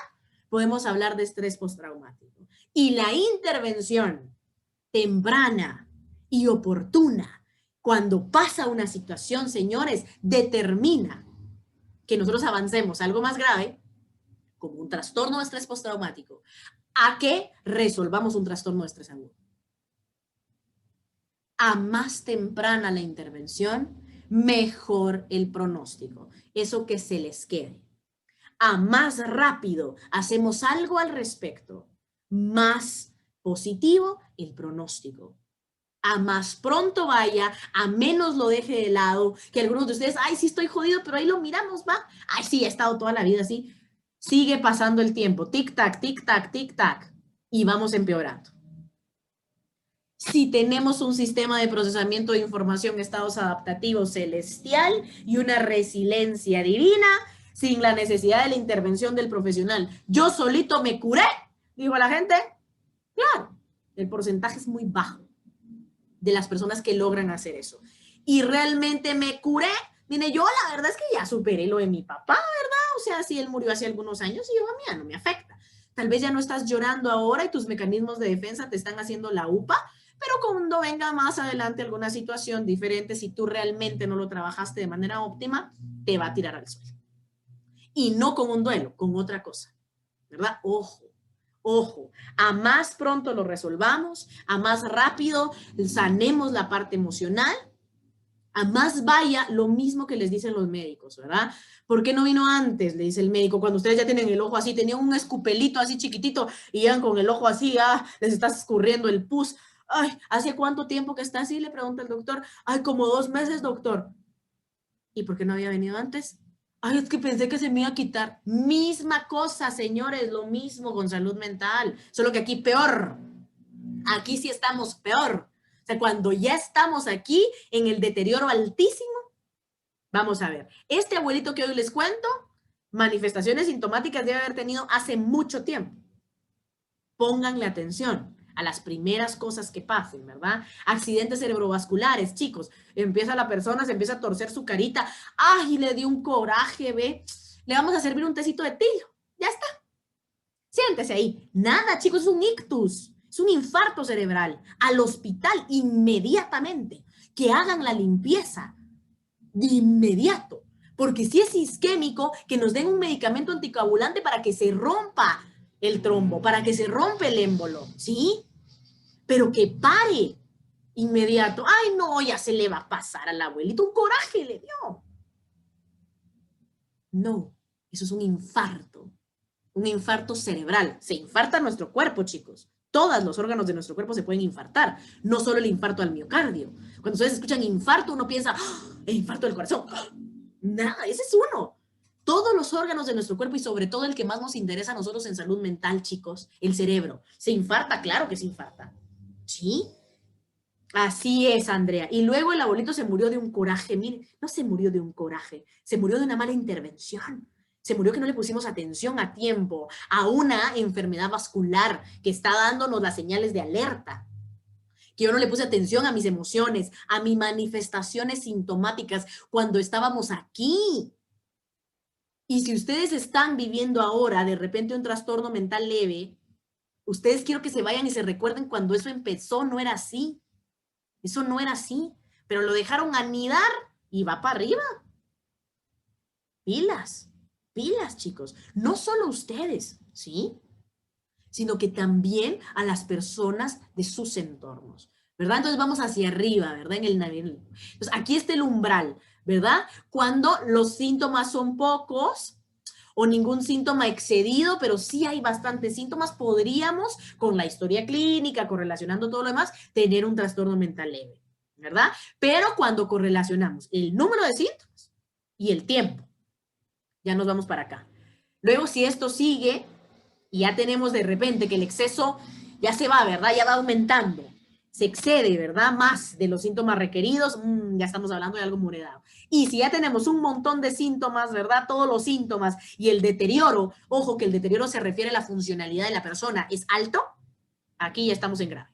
podemos hablar de estrés postraumático. Y la intervención temprana y oportuna, cuando pasa una situación, señores, determina que nosotros avancemos a algo más grave, como un trastorno de estrés postraumático, a que resolvamos un trastorno de estrés agudo. A más temprana la intervención, mejor el pronóstico. Eso que se les quede. A más rápido hacemos algo al respecto, más positivo el pronóstico. A más pronto vaya, a menos lo deje de lado, que algunos de ustedes, ay, sí estoy jodido, pero ahí lo miramos, va. Ay, sí, he estado toda la vida así. Sigue pasando el tiempo, tic-tac, tic-tac, tic-tac, y vamos empeorando. Si tenemos un sistema de procesamiento de información, estados adaptativos celestial y una resiliencia divina, sin la necesidad de la intervención del profesional. Yo solito me curé, dijo la gente. Claro, el porcentaje es muy bajo de las personas que logran hacer eso. Y realmente me curé. Mire, yo la verdad es que ya superé lo de mi papá, ¿verdad? O sea, si él murió hace algunos años y yo a mí ya no me afecta. Tal vez ya no estás llorando ahora y tus mecanismos de defensa te están haciendo la UPA, pero cuando venga más adelante alguna situación diferente, si tú realmente no lo trabajaste de manera óptima, te va a tirar al suelo. Y no con un duelo, con otra cosa, ¿verdad? Ojo, ojo, a más pronto lo resolvamos, a más rápido sanemos la parte emocional, a más vaya lo mismo que les dicen los médicos, ¿verdad? ¿Por qué no vino antes? Le dice el médico, cuando ustedes ya tienen el ojo así, tenían un escupelito así chiquitito y llegan con el ojo así, les está escurriendo el pus. Ay, ¿hace cuánto tiempo que está así? Le pregunta el doctor. Ay, como 2 meses, doctor. ¿Y por qué no había venido antes? Ay, es que pensé que se me iba a quitar. Misma cosa, señores, lo mismo con salud mental, solo que aquí peor. Aquí sí estamos peor. O sea, cuando ya estamos aquí en el deterioro altísimo, vamos a ver. Este abuelito que hoy les cuento, manifestaciones sintomáticas debe haber tenido hace mucho tiempo. Pónganle atención a las primeras cosas que pasen, ¿verdad? Accidentes cerebrovasculares, chicos. Empieza la persona, se empieza a torcer su carita. ¡Ay, le dio un coraje, ve! Le vamos a servir un tecito de tillo. Ya está. Siéntese ahí. Nada, chicos, es un ictus. Es un infarto cerebral. Al hospital inmediatamente. Que hagan la limpieza. De inmediato. Porque si es isquémico, que nos den un medicamento anticoagulante para que se rompa el trombo, para que se rompa el émbolo, ¿sí? pero que pare inmediato. Ay, no, ya se le va a pasar al abuelito, un coraje le dio. No, eso es un infarto cerebral. Se infarta nuestro cuerpo, chicos. Todos los órganos de nuestro cuerpo se pueden infartar, no solo el infarto al miocardio. Cuando ustedes escuchan infarto, uno piensa, ¡oh! El infarto del corazón. ¡Oh! Nada, ese es uno. Todos los órganos de nuestro cuerpo y sobre todo el que más nos interesa a nosotros en salud mental, chicos, el cerebro. ¿Se infarta? Claro que se infarta. ¿Sí? Así es, Andrea. Y luego el abuelito se murió de un coraje. Mire, no se murió de un coraje, se murió de una mala intervención. Se murió que no le pusimos atención a tiempo a una enfermedad vascular que está dándonos las señales de alerta. Que yo no le puse atención a mis emociones, a mis manifestaciones sintomáticas cuando estábamos aquí. Y si ustedes están viviendo ahora de repente un trastorno mental leve, ustedes quiero que se vayan y se recuerden cuando eso empezó, no era así. Eso no era así, pero lo dejaron anidar y va para arriba. Pilas, pilas, chicos. No solo ustedes, ¿sí? Sino que también a las personas de sus entornos, ¿verdad? Entonces vamos hacia arriba, ¿verdad? Entonces aquí está el umbral, ¿verdad? Cuando los síntomas son pocos o ningún síntoma excedido, pero sí hay bastantes síntomas, podríamos, con la historia clínica, correlacionando todo lo demás, tener un trastorno mental leve, ¿verdad? Pero cuando correlacionamos el número de síntomas y el tiempo, ya nos vamos para acá. Luego, si esto sigue y ya tenemos de repente que el exceso ya se va, ¿verdad? Ya va aumentando, se excede, ¿verdad? Más de los síntomas requeridos, ya estamos hablando de algo moderado. Y si ya tenemos un montón de síntomas, ¿verdad? Todos los síntomas y el deterioro, ojo que el deterioro se refiere a la funcionalidad de la persona, es alto, aquí ya estamos en grave.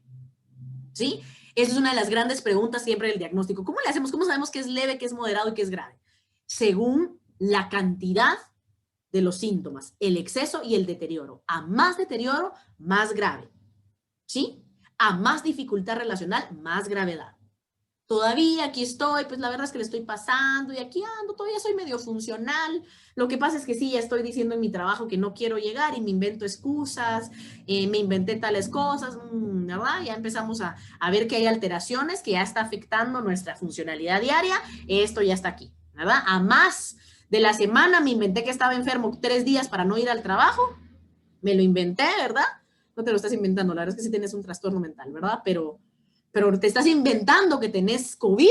¿Sí? Esa es una de las grandes preguntas siempre del diagnóstico. ¿Cómo le hacemos? ¿Cómo sabemos que es leve, que es moderado y que es grave? Según la cantidad de los síntomas, el exceso y el deterioro. A más deterioro, más grave. ¿Sí? A más dificultad relacional, más gravedad. Todavía aquí estoy, pues la verdad es que le estoy pasando y aquí ando, todavía soy medio funcional. Lo que pasa es que sí, ya estoy diciendo en mi trabajo que no quiero llegar y me invento excusas, me inventé tales cosas, ¿verdad? Ya empezamos a ver que hay alteraciones que ya está afectando nuestra funcionalidad diaria. Esto ya está aquí, ¿verdad? A más de la semana me inventé que estaba enfermo 3 días para no ir al trabajo. Me lo inventé, ¿verdad? No te lo estás inventando, la verdad es que sí tienes un trastorno mental, ¿verdad? Pero te estás inventando que tenés COVID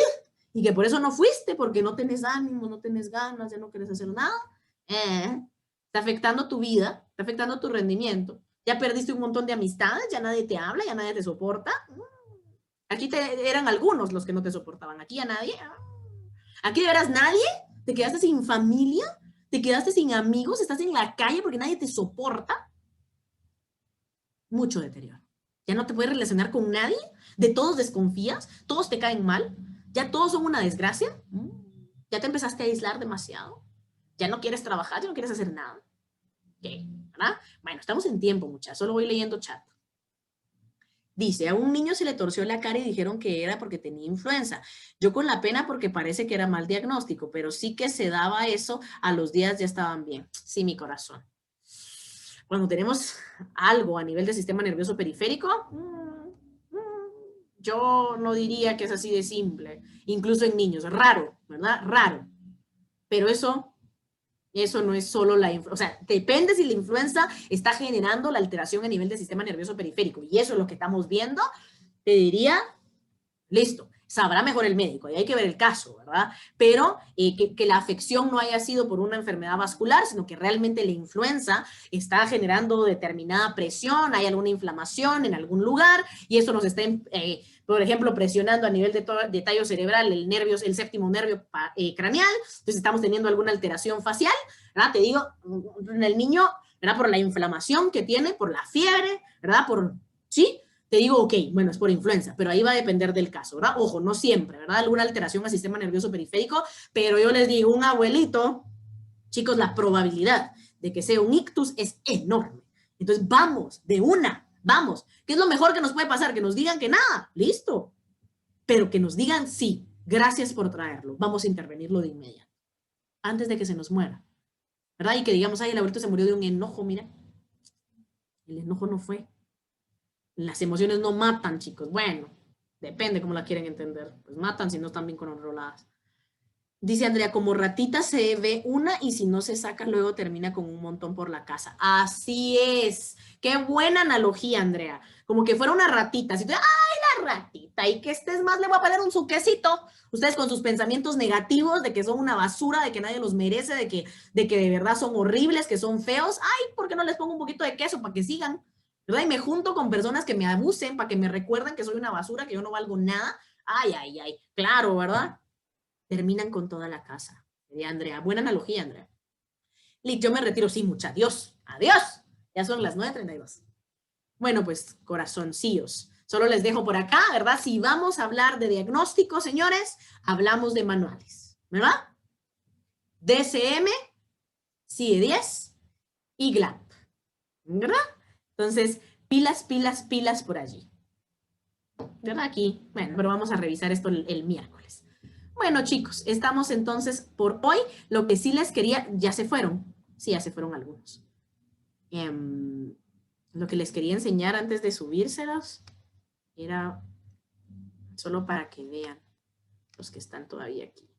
y que por eso no fuiste, porque no tenés ánimo, no tenés ganas, ya no quieres hacer nada. Está afectando tu vida, está afectando tu rendimiento. Ya perdiste un montón de amistades, ya nadie te habla, ya nadie te soporta. Aquí eran algunos los que no te soportaban, aquí ya nadie. Aquí de veras nadie, te quedaste sin familia, te quedaste sin amigos, estás en la calle porque nadie te soporta. Mucho deterioro. Ya no te puedes relacionar con nadie, de todos desconfías, todos te caen mal, ya todos son una desgracia, ya te empezaste a aislar demasiado, ya no quieres trabajar, ya no quieres hacer nada. ¿Qué? ¿Verdad? Bueno, estamos en tiempo, muchachos, solo voy leyendo chat. Dice, a un niño se le torció la cara y dijeron que era porque tenía influenza. Yo con la pena porque parece que era mal diagnóstico, pero sí que se daba eso, a los días ya estaban bien. Sí, mi corazón. Cuando tenemos algo a nivel del sistema nervioso periférico, yo no diría que es así de simple, incluso en niños, raro, ¿verdad? Raro. Pero eso no es solo la influenza, o sea, depende si la influenza está generando la alteración a nivel del sistema nervioso periférico, y eso es lo que estamos viendo, te diría, listo, sabrá mejor el médico, y hay que ver el caso, ¿verdad? Pero que la afección no haya sido por una enfermedad vascular, sino que realmente la influenza está generando determinada presión, hay alguna inflamación en algún lugar, y eso nos está, por ejemplo, presionando a nivel de tallo cerebral el séptimo nervio craneal, entonces estamos teniendo alguna alteración facial, ¿verdad? Te digo, en el niño, ¿verdad? Por la inflamación que tiene, por la fiebre, ¿verdad? ¿Sí? Te digo, ok, bueno, es por influenza, pero ahí va a depender del caso, ¿verdad? Ojo, no siempre, ¿verdad? Alguna alteración al sistema nervioso periférico, pero yo les digo, un abuelito, chicos, la probabilidad de que sea un ictus es enorme. Entonces, vamos, de una, vamos. ¿Qué es lo mejor que nos puede pasar? Que nos digan que nada, listo. Pero que nos digan sí, gracias por traerlo, vamos a intervenirlo de inmediato, antes de que se nos muera, ¿verdad? Y que digamos, ay, el abuelito se murió de un enojo, mira. El enojo no fue. Las emociones no matan, chicos. Bueno, depende cómo la quieren entender. Pues matan si no están bien controladas. Dice Andrea, como ratita se ve una y si no se saca luego termina con un montón por la casa. Así es. Qué buena analogía, Andrea. Como que fuera una ratita. Si tú, ¡ay, la ratita! Y que estés más, le voy a poner un suquecito. Ustedes con sus pensamientos negativos de que son una basura, de que nadie los merece, de que de verdad son horribles, que son feos. ¡Ay, por qué no les pongo un poquito de queso para que sigan! ¿Verdad? Y me junto con personas que me abusen para que me recuerden que soy una basura, que yo no valgo nada. ¡Ay, ay, ay! Claro, ¿verdad? Terminan con toda la casa. De Andrea, buena analogía, Andrea. Lick, yo me retiro, sí, mucha. Adiós, adiós. Ya son las 9:32. Bueno, pues, corazoncillos. Solo les dejo por acá, ¿verdad? Si vamos a hablar de diagnóstico, señores, hablamos de manuales, ¿verdad? DSM, CIE-10 y GLAP, ¿verdad? Entonces, pilas, pilas, pilas por allí. ¿Verdad? Aquí, bueno, pero vamos a revisar esto el miércoles. Bueno, chicos, estamos entonces por hoy. Lo que sí les quería, ya se fueron. Sí, ya se fueron algunos. Lo que les quería enseñar antes de subírselos era solo para que vean los que están todavía aquí.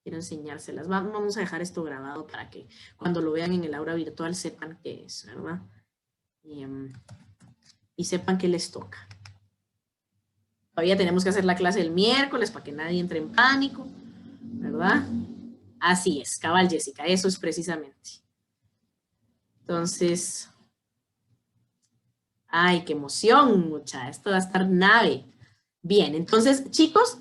Quiero enseñárselas. Vamos a dejar esto grabado para que cuando lo vean en el aula virtual sepan qué es, ¿verdad? Y sepan qué les toca. Todavía tenemos que hacer la clase el miércoles para que nadie entre en pánico, ¿verdad? Así es, cabal, Jessica, eso es precisamente. Entonces, ¡ay, qué emoción, mucha! Esto va a estar nave. Bien, entonces, chicos,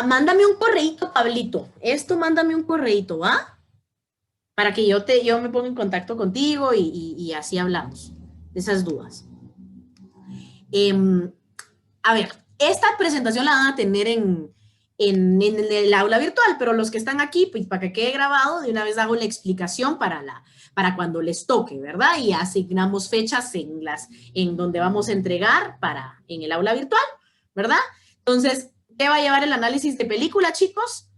mándame un correíto, Pablito. Esto mándame un correíto, ¿va? Para que yo me ponga en contacto contigo y así hablamos de esas dudas. A ver, esta presentación la van a tener en el aula virtual, pero los que están aquí, pues para que quede grabado, de una vez hago la explicación para cuando les toque, ¿verdad? Y asignamos fechas en donde vamos a entregar en el aula virtual, ¿verdad? Entonces, ¿qué va a llevar el análisis de película, chicos?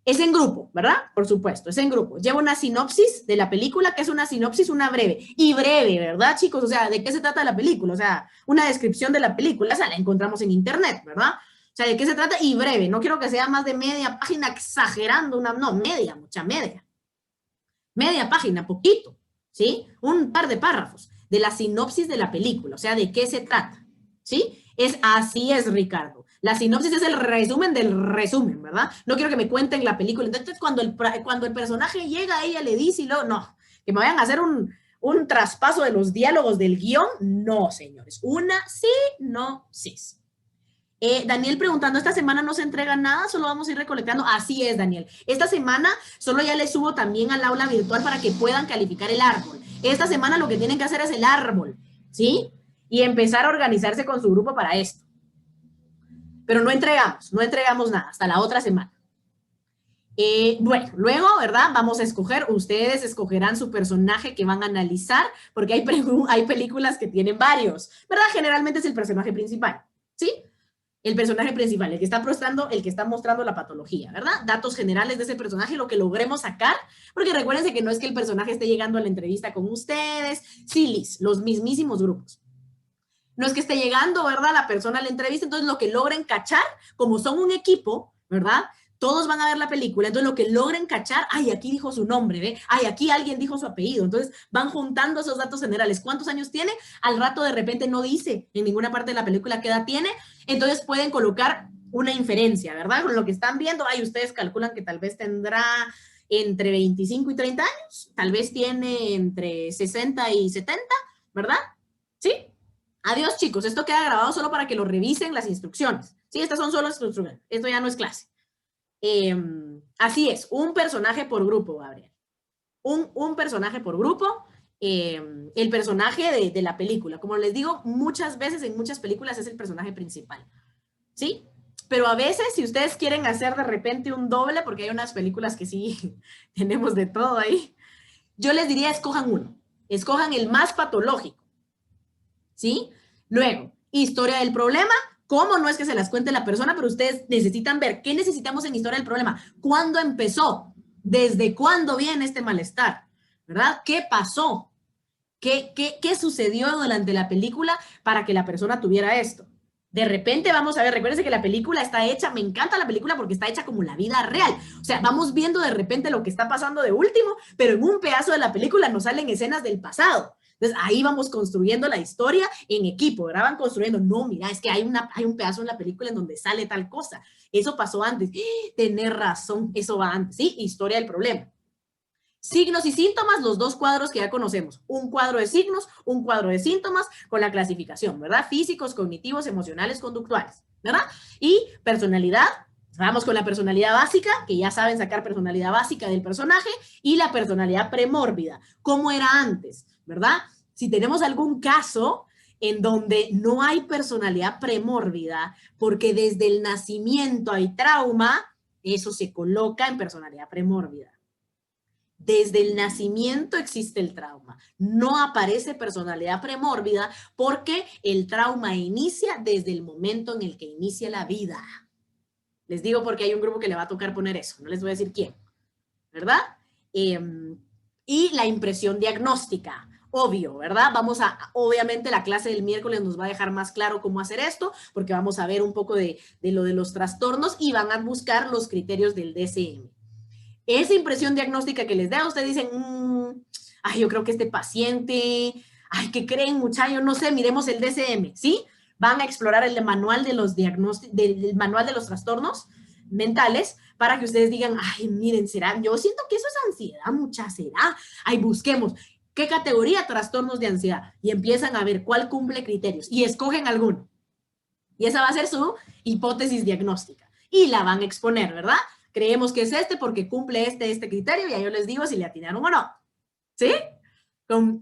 Es en grupo, ¿verdad? Por supuesto, es en grupo. Lleva una sinopsis de la película, que es una sinopsis, una breve. Y breve, ¿verdad, chicos? O sea, ¿de qué se trata la película? O sea, una descripción de la película, o sea, la encontramos en internet, ¿verdad? O sea, ¿de qué se trata? Y breve. No quiero que sea más de media página exagerando no, media, mucha media. Media página, poquito, ¿sí? Un par de párrafos de la sinopsis de la película, o sea, ¿de qué se trata? ¿Sí? Así es, Ricardo. La sinopsis es el resumen del resumen, ¿verdad? No quiero que me cuenten la película. Entonces, cuando el personaje llega, ella le dice y luego, no, que me vayan a hacer un traspaso de los diálogos del guión. No, señores. Una sinopsis. Daniel preguntando, ¿esta semana no se entrega nada? Solo vamos a ir recolectando. Así es, Daniel. Esta semana solo ya les subo también al aula virtual para que puedan calificar el árbol. Esta semana lo que tienen que hacer es el árbol, ¿sí? Y empezar a organizarse con su grupo para esto. Pero no entregamos nada hasta la otra semana. Bueno, luego, ¿verdad? Vamos a escoger, ustedes escogerán su personaje que van a analizar, porque hay películas que tienen varios, ¿verdad? Generalmente es el personaje principal, ¿sí? El personaje principal, el que está mostrando la patología, ¿verdad? Datos generales de ese personaje, lo que logremos sacar, porque recuérdense que no es que el personaje esté llegando a la entrevista con ustedes, sí, Liz, los mismísimos grupos. No es que esté llegando, ¿verdad? La persona a la entrevista, entonces lo que logren cachar, como son un equipo, ¿verdad? Todos van a ver la película, entonces lo que logren cachar, ay, aquí dijo su nombre, ¿ve? Ay, aquí alguien dijo su apellido, entonces van juntando esos datos generales. ¿Cuántos años tiene? Al rato de repente no dice en ninguna parte de la película qué edad tiene, entonces pueden colocar una inferencia, ¿verdad? Con lo que están viendo, ay, ustedes calculan que tal vez tendrá entre 25 y 30 años, tal vez tiene entre 60 y 70, ¿verdad? ¿Sí? Adiós, chicos. Esto queda grabado solo para que lo revisen las instrucciones. Sí, estas son solo las instrucciones. Esto ya no es clase. Así es, un personaje por grupo, Gabriel. Un personaje por grupo. El personaje de la película. Como les digo, muchas veces en muchas películas es el personaje principal. ¿Sí? Pero a veces, si ustedes quieren hacer de repente un doble, porque hay unas películas que sí tenemos de todo ahí, yo les diría, escojan uno. Escojan el más patológico. ¿Sí? Luego, historia del problema. ¿Cómo? No es que se las cuente la persona, pero ustedes necesitan ver qué necesitamos en historia del problema. ¿Cuándo empezó? ¿Desde cuándo viene este malestar? ¿Verdad? ¿Qué pasó? ¿Qué sucedió durante la película para que la persona tuviera esto? De repente vamos a ver, recuérdense que la película está hecha, me encanta la película porque está hecha como la vida real. O sea, vamos viendo de repente lo que está pasando de último, pero en un pedazo de la película nos salen escenas del pasado. Entonces ahí vamos construyendo la historia en equipo, ¿verdad? Van construyendo, no, mira, es que hay un pedazo en la película en donde sale tal cosa. Eso pasó antes. Tener razón, eso va antes, ¿sí? Historia del problema. Signos y síntomas, los dos cuadros que ya conocemos. Un cuadro de signos, un cuadro de síntomas con la clasificación, ¿verdad? Físicos, cognitivos, emocionales, conductuales, ¿verdad? Y personalidad, vamos con la personalidad básica, que ya saben sacar personalidad básica del personaje, y la personalidad premórbida, cómo era antes, ¿verdad? Si tenemos algún caso en donde no hay personalidad premórbida, porque desde el nacimiento hay trauma, eso se coloca en personalidad premórbida. Desde el nacimiento existe el trauma. No aparece personalidad premórbida porque el trauma inicia desde el momento en el que inicia la vida. Les digo porque hay un grupo que le va a tocar poner eso. No les voy a decir quién, ¿verdad? Y la impresión diagnóstica. Obvio, ¿verdad? Obviamente la clase del miércoles nos va a dejar más claro cómo hacer esto, porque vamos a ver un poco de lo de los trastornos y van a buscar los criterios del DSM. Esa impresión diagnóstica que les da, ustedes dicen, ay, yo creo que este paciente, ay, ¿qué creen, muchachos? No sé, miremos el DSM, ¿sí? Van a explorar el manual de los del manual de los trastornos mentales para que ustedes digan, ay, miren, será, yo siento que eso es ansiedad, mucha será. Ay, busquemos, ¿qué categoría? Trastornos de ansiedad. Y empiezan a ver cuál cumple criterios y escogen alguno. Y esa va a ser su hipótesis diagnóstica. Y la van a exponer, ¿verdad? Creemos que es este porque cumple este criterio y ya yo les digo si le atinaron o no. ¿Sí?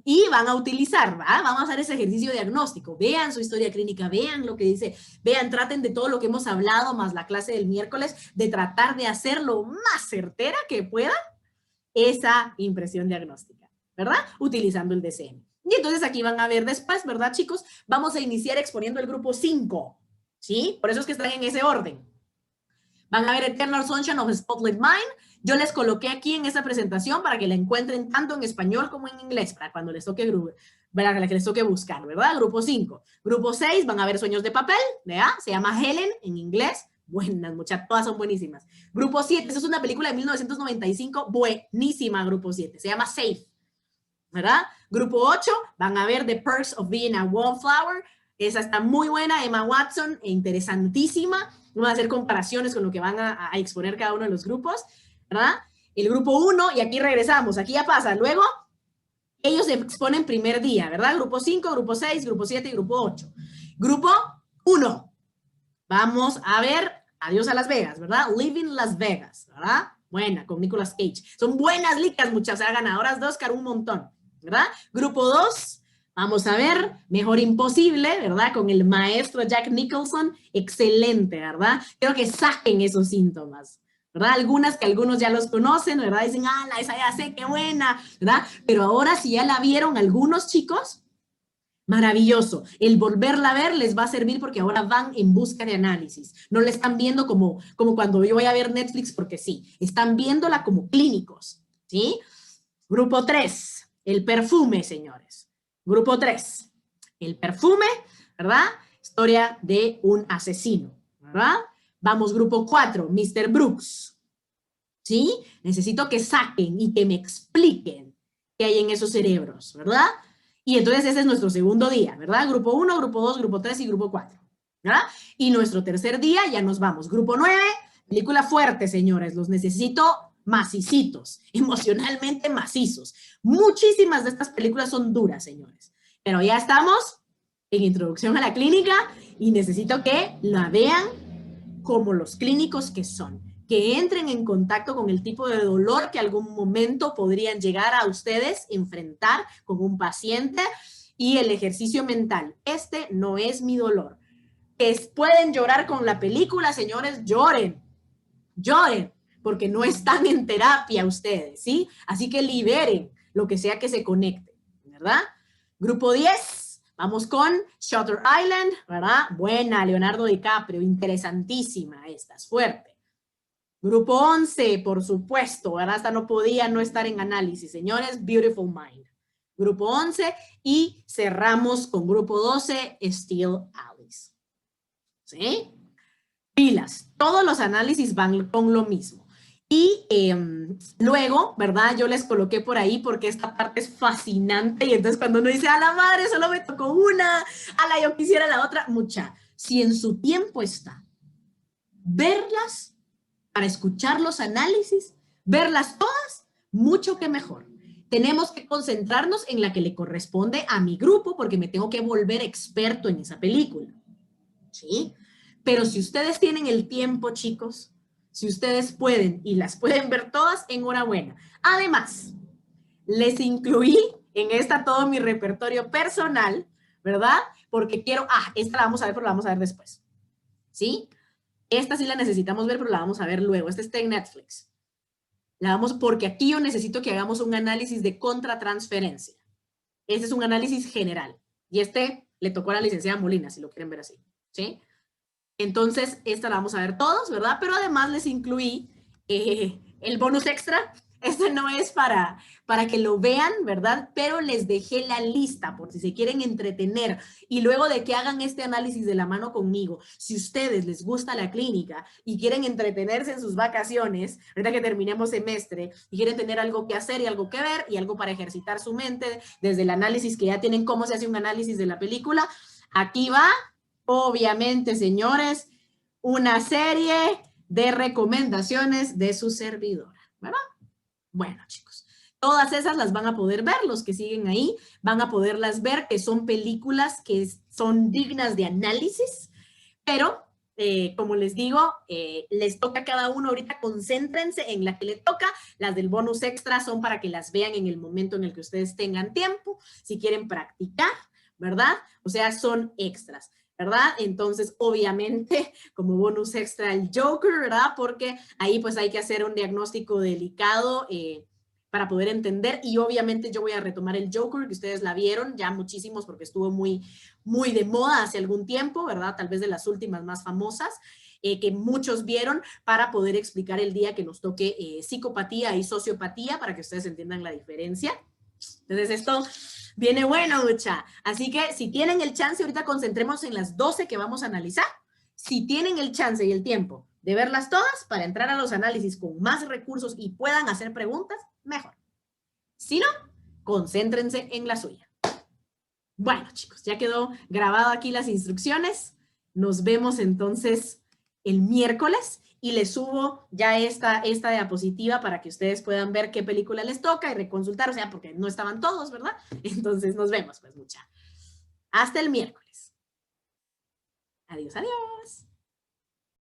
Y van a utilizar, ¿va? Vamos a hacer ese ejercicio diagnóstico. Vean su historia clínica, vean lo que dice, vean, traten de todo lo que hemos hablado, más la clase del miércoles, de tratar de hacer lo más certera que puedan esa impresión diagnóstica, ¿verdad? Utilizando el DSM. Y entonces aquí van a ver después, ¿verdad, chicos? Vamos a iniciar exponiendo el grupo 5, ¿sí? Por eso es que están en ese orden. Van a ver Eternal Sunshine of Spotless Mind. Yo les coloqué aquí en esta presentación para que la encuentren tanto en español como en inglés, para cuando les toque, para que les toque buscar, ¿verdad? Grupo 5. Grupo 6, van a ver Sueños de Papel, ¿verdad? Se llama Helen en inglés. Buenas, muchachas, todas son buenísimas. Grupo 7, esa es una película de 1995, buenísima, Grupo 7. Se llama Safe, ¿verdad? Grupo 8, van a ver The Perks of Being a Wallflower. Esa está muy buena, Emma Watson, e interesantísima. Vamos a hacer comparaciones con lo que van a exponer cada uno de los grupos, ¿verdad? El grupo 1, y aquí regresamos, aquí ya pasa. Luego, ellos se exponen primer día, ¿verdad? Grupo 5, grupo 6, grupo 7 y grupo 8. Grupo 1, vamos a ver Adiós a Las Vegas, ¿verdad? Living Las Vegas, ¿verdad? Buena, con Nicolas Cage. Son buenas licas, muchas, o sea, ganadoras de Oscar un montón, ¿verdad? Grupo 2, vamos a ver, Mejor Imposible, ¿verdad? Con el maestro Jack Nicholson, excelente, ¿verdad? Creo que saquen esos síntomas, ¿verdad? Algunas que algunos ya los conocen, ¿verdad? Dicen, esa ya sé, qué buena, ¿verdad? Pero ahora si ya la vieron algunos chicos, maravilloso. El volverla a ver les va a servir porque ahora van en busca de análisis. No la están viendo como cuando yo voy a ver Netflix porque sí. Están viéndola como clínicos, ¿sí? Grupo 3, el perfume, señores. Grupo 3, el perfume, ¿verdad? Historia de un asesino, ¿verdad? Vamos, grupo 4, Mr. Brooks, ¿sí? Necesito que saquen y que me expliquen qué hay en esos cerebros, ¿verdad? Y entonces ese es nuestro segundo día, ¿verdad? Grupo 1, grupo 2, grupo 3 y grupo 4, ¿verdad? Y nuestro tercer día ya nos vamos. Grupo 9, película fuerte, señores. Los necesito macicitos, emocionalmente macizos. Muchísimas de estas películas son duras, señores. Pero ya estamos en Introducción a la Clínica y necesito que la vean como los clínicos que son, que entren en contacto con el tipo de dolor que algún momento podrían llegar a ustedes enfrentar con un paciente y el ejercicio mental. Este no es mi dolor. Pueden llorar con la película, señores, lloren, lloren, porque no están en terapia ustedes, ¿sí? Así que liberen lo que sea que se conecte, ¿verdad? Grupo 10, vamos con Shutter Island, ¿verdad? Buena, Leonardo DiCaprio, interesantísima esta, es fuerte. Grupo 11, por supuesto, ¿verdad? Hasta no podía no estar en análisis, señores, Beautiful Mind, grupo 11, y cerramos con grupo 12, Steel Alleys. ¿Sí? Pilas, todos los análisis van con lo mismo. Y luego, ¿verdad? Yo les coloqué por ahí porque esta parte es fascinante y entonces cuando uno dice, a la madre, solo me tocó una, a la yo quisiera la otra, mucha. Si en su tiempo está verlas para escuchar los análisis, verlas todas, mucho que mejor. Tenemos que concentrarnos en la que le corresponde a mi grupo porque me tengo que volver experto en esa película. ¿Sí? Pero si ustedes tienen el tiempo, chicos, si ustedes pueden y las pueden ver todas, enhorabuena. Además, les incluí en esta todo mi repertorio personal, ¿verdad? Porque quiero, esta la vamos a ver, pero la vamos a ver después. ¿Sí? Esta sí la necesitamos ver, pero la vamos a ver luego. Esta está en Netflix. La vamos porque aquí yo necesito que hagamos un análisis de contratransferencia. Este es un análisis general. Y este le tocó a la licenciada Molina, si lo quieren ver así. ¿Sí? Entonces, esta la vamos a ver todos, ¿verdad? Pero además les incluí el bonus extra. Esto no es para que lo vean, ¿verdad? Pero les dejé la lista por si se quieren entretener. Y luego de que hagan este análisis de la mano conmigo, si a ustedes les gusta la clínica y quieren entretenerse en sus vacaciones, ahorita que terminemos semestre, y quieren tener algo que hacer y algo que ver y algo para ejercitar su mente, desde el análisis que ya tienen cómo se hace un análisis de la película, aquí va. Obviamente, señores, una serie de recomendaciones de su servidora, ¿verdad? Bueno, chicos, todas esas las van a poder ver, los que siguen ahí van a poderlas ver, que son películas que son dignas de análisis, pero como les digo, les toca a cada uno ahorita, concéntrense en la que le toca. Las del bonus extra son para que las vean en el momento en el que ustedes tengan tiempo, si quieren practicar, ¿verdad? O sea, son extras, ¿verdad? Entonces, obviamente, como bonus extra el Joker, ¿verdad? Porque ahí pues hay que hacer un diagnóstico delicado para poder entender, y obviamente yo voy a retomar el Joker, que ustedes la vieron ya muchísimos porque estuvo muy de moda hace algún tiempo, ¿verdad? Tal vez de las últimas más famosas, que muchos vieron, para poder explicar el día que nos toque psicopatía y sociopatía, para que ustedes entiendan la diferencia. Entonces esto viene bueno, mucha. Así que si tienen el chance, ahorita concentremos en las 12 que vamos a analizar. Si tienen el chance y el tiempo de verlas todas para entrar a los análisis con más recursos y puedan hacer preguntas, mejor. Si no, concéntrense en la suya. Bueno, chicos, ya quedó grabado aquí las instrucciones. Nos vemos entonces el miércoles y les subo ya esta diapositiva para que ustedes puedan ver qué película les toca y reconsultar, o sea, porque no estaban todos, ¿verdad? Entonces nos vemos, pues, mucha. Hasta el miércoles. Adiós, adiós.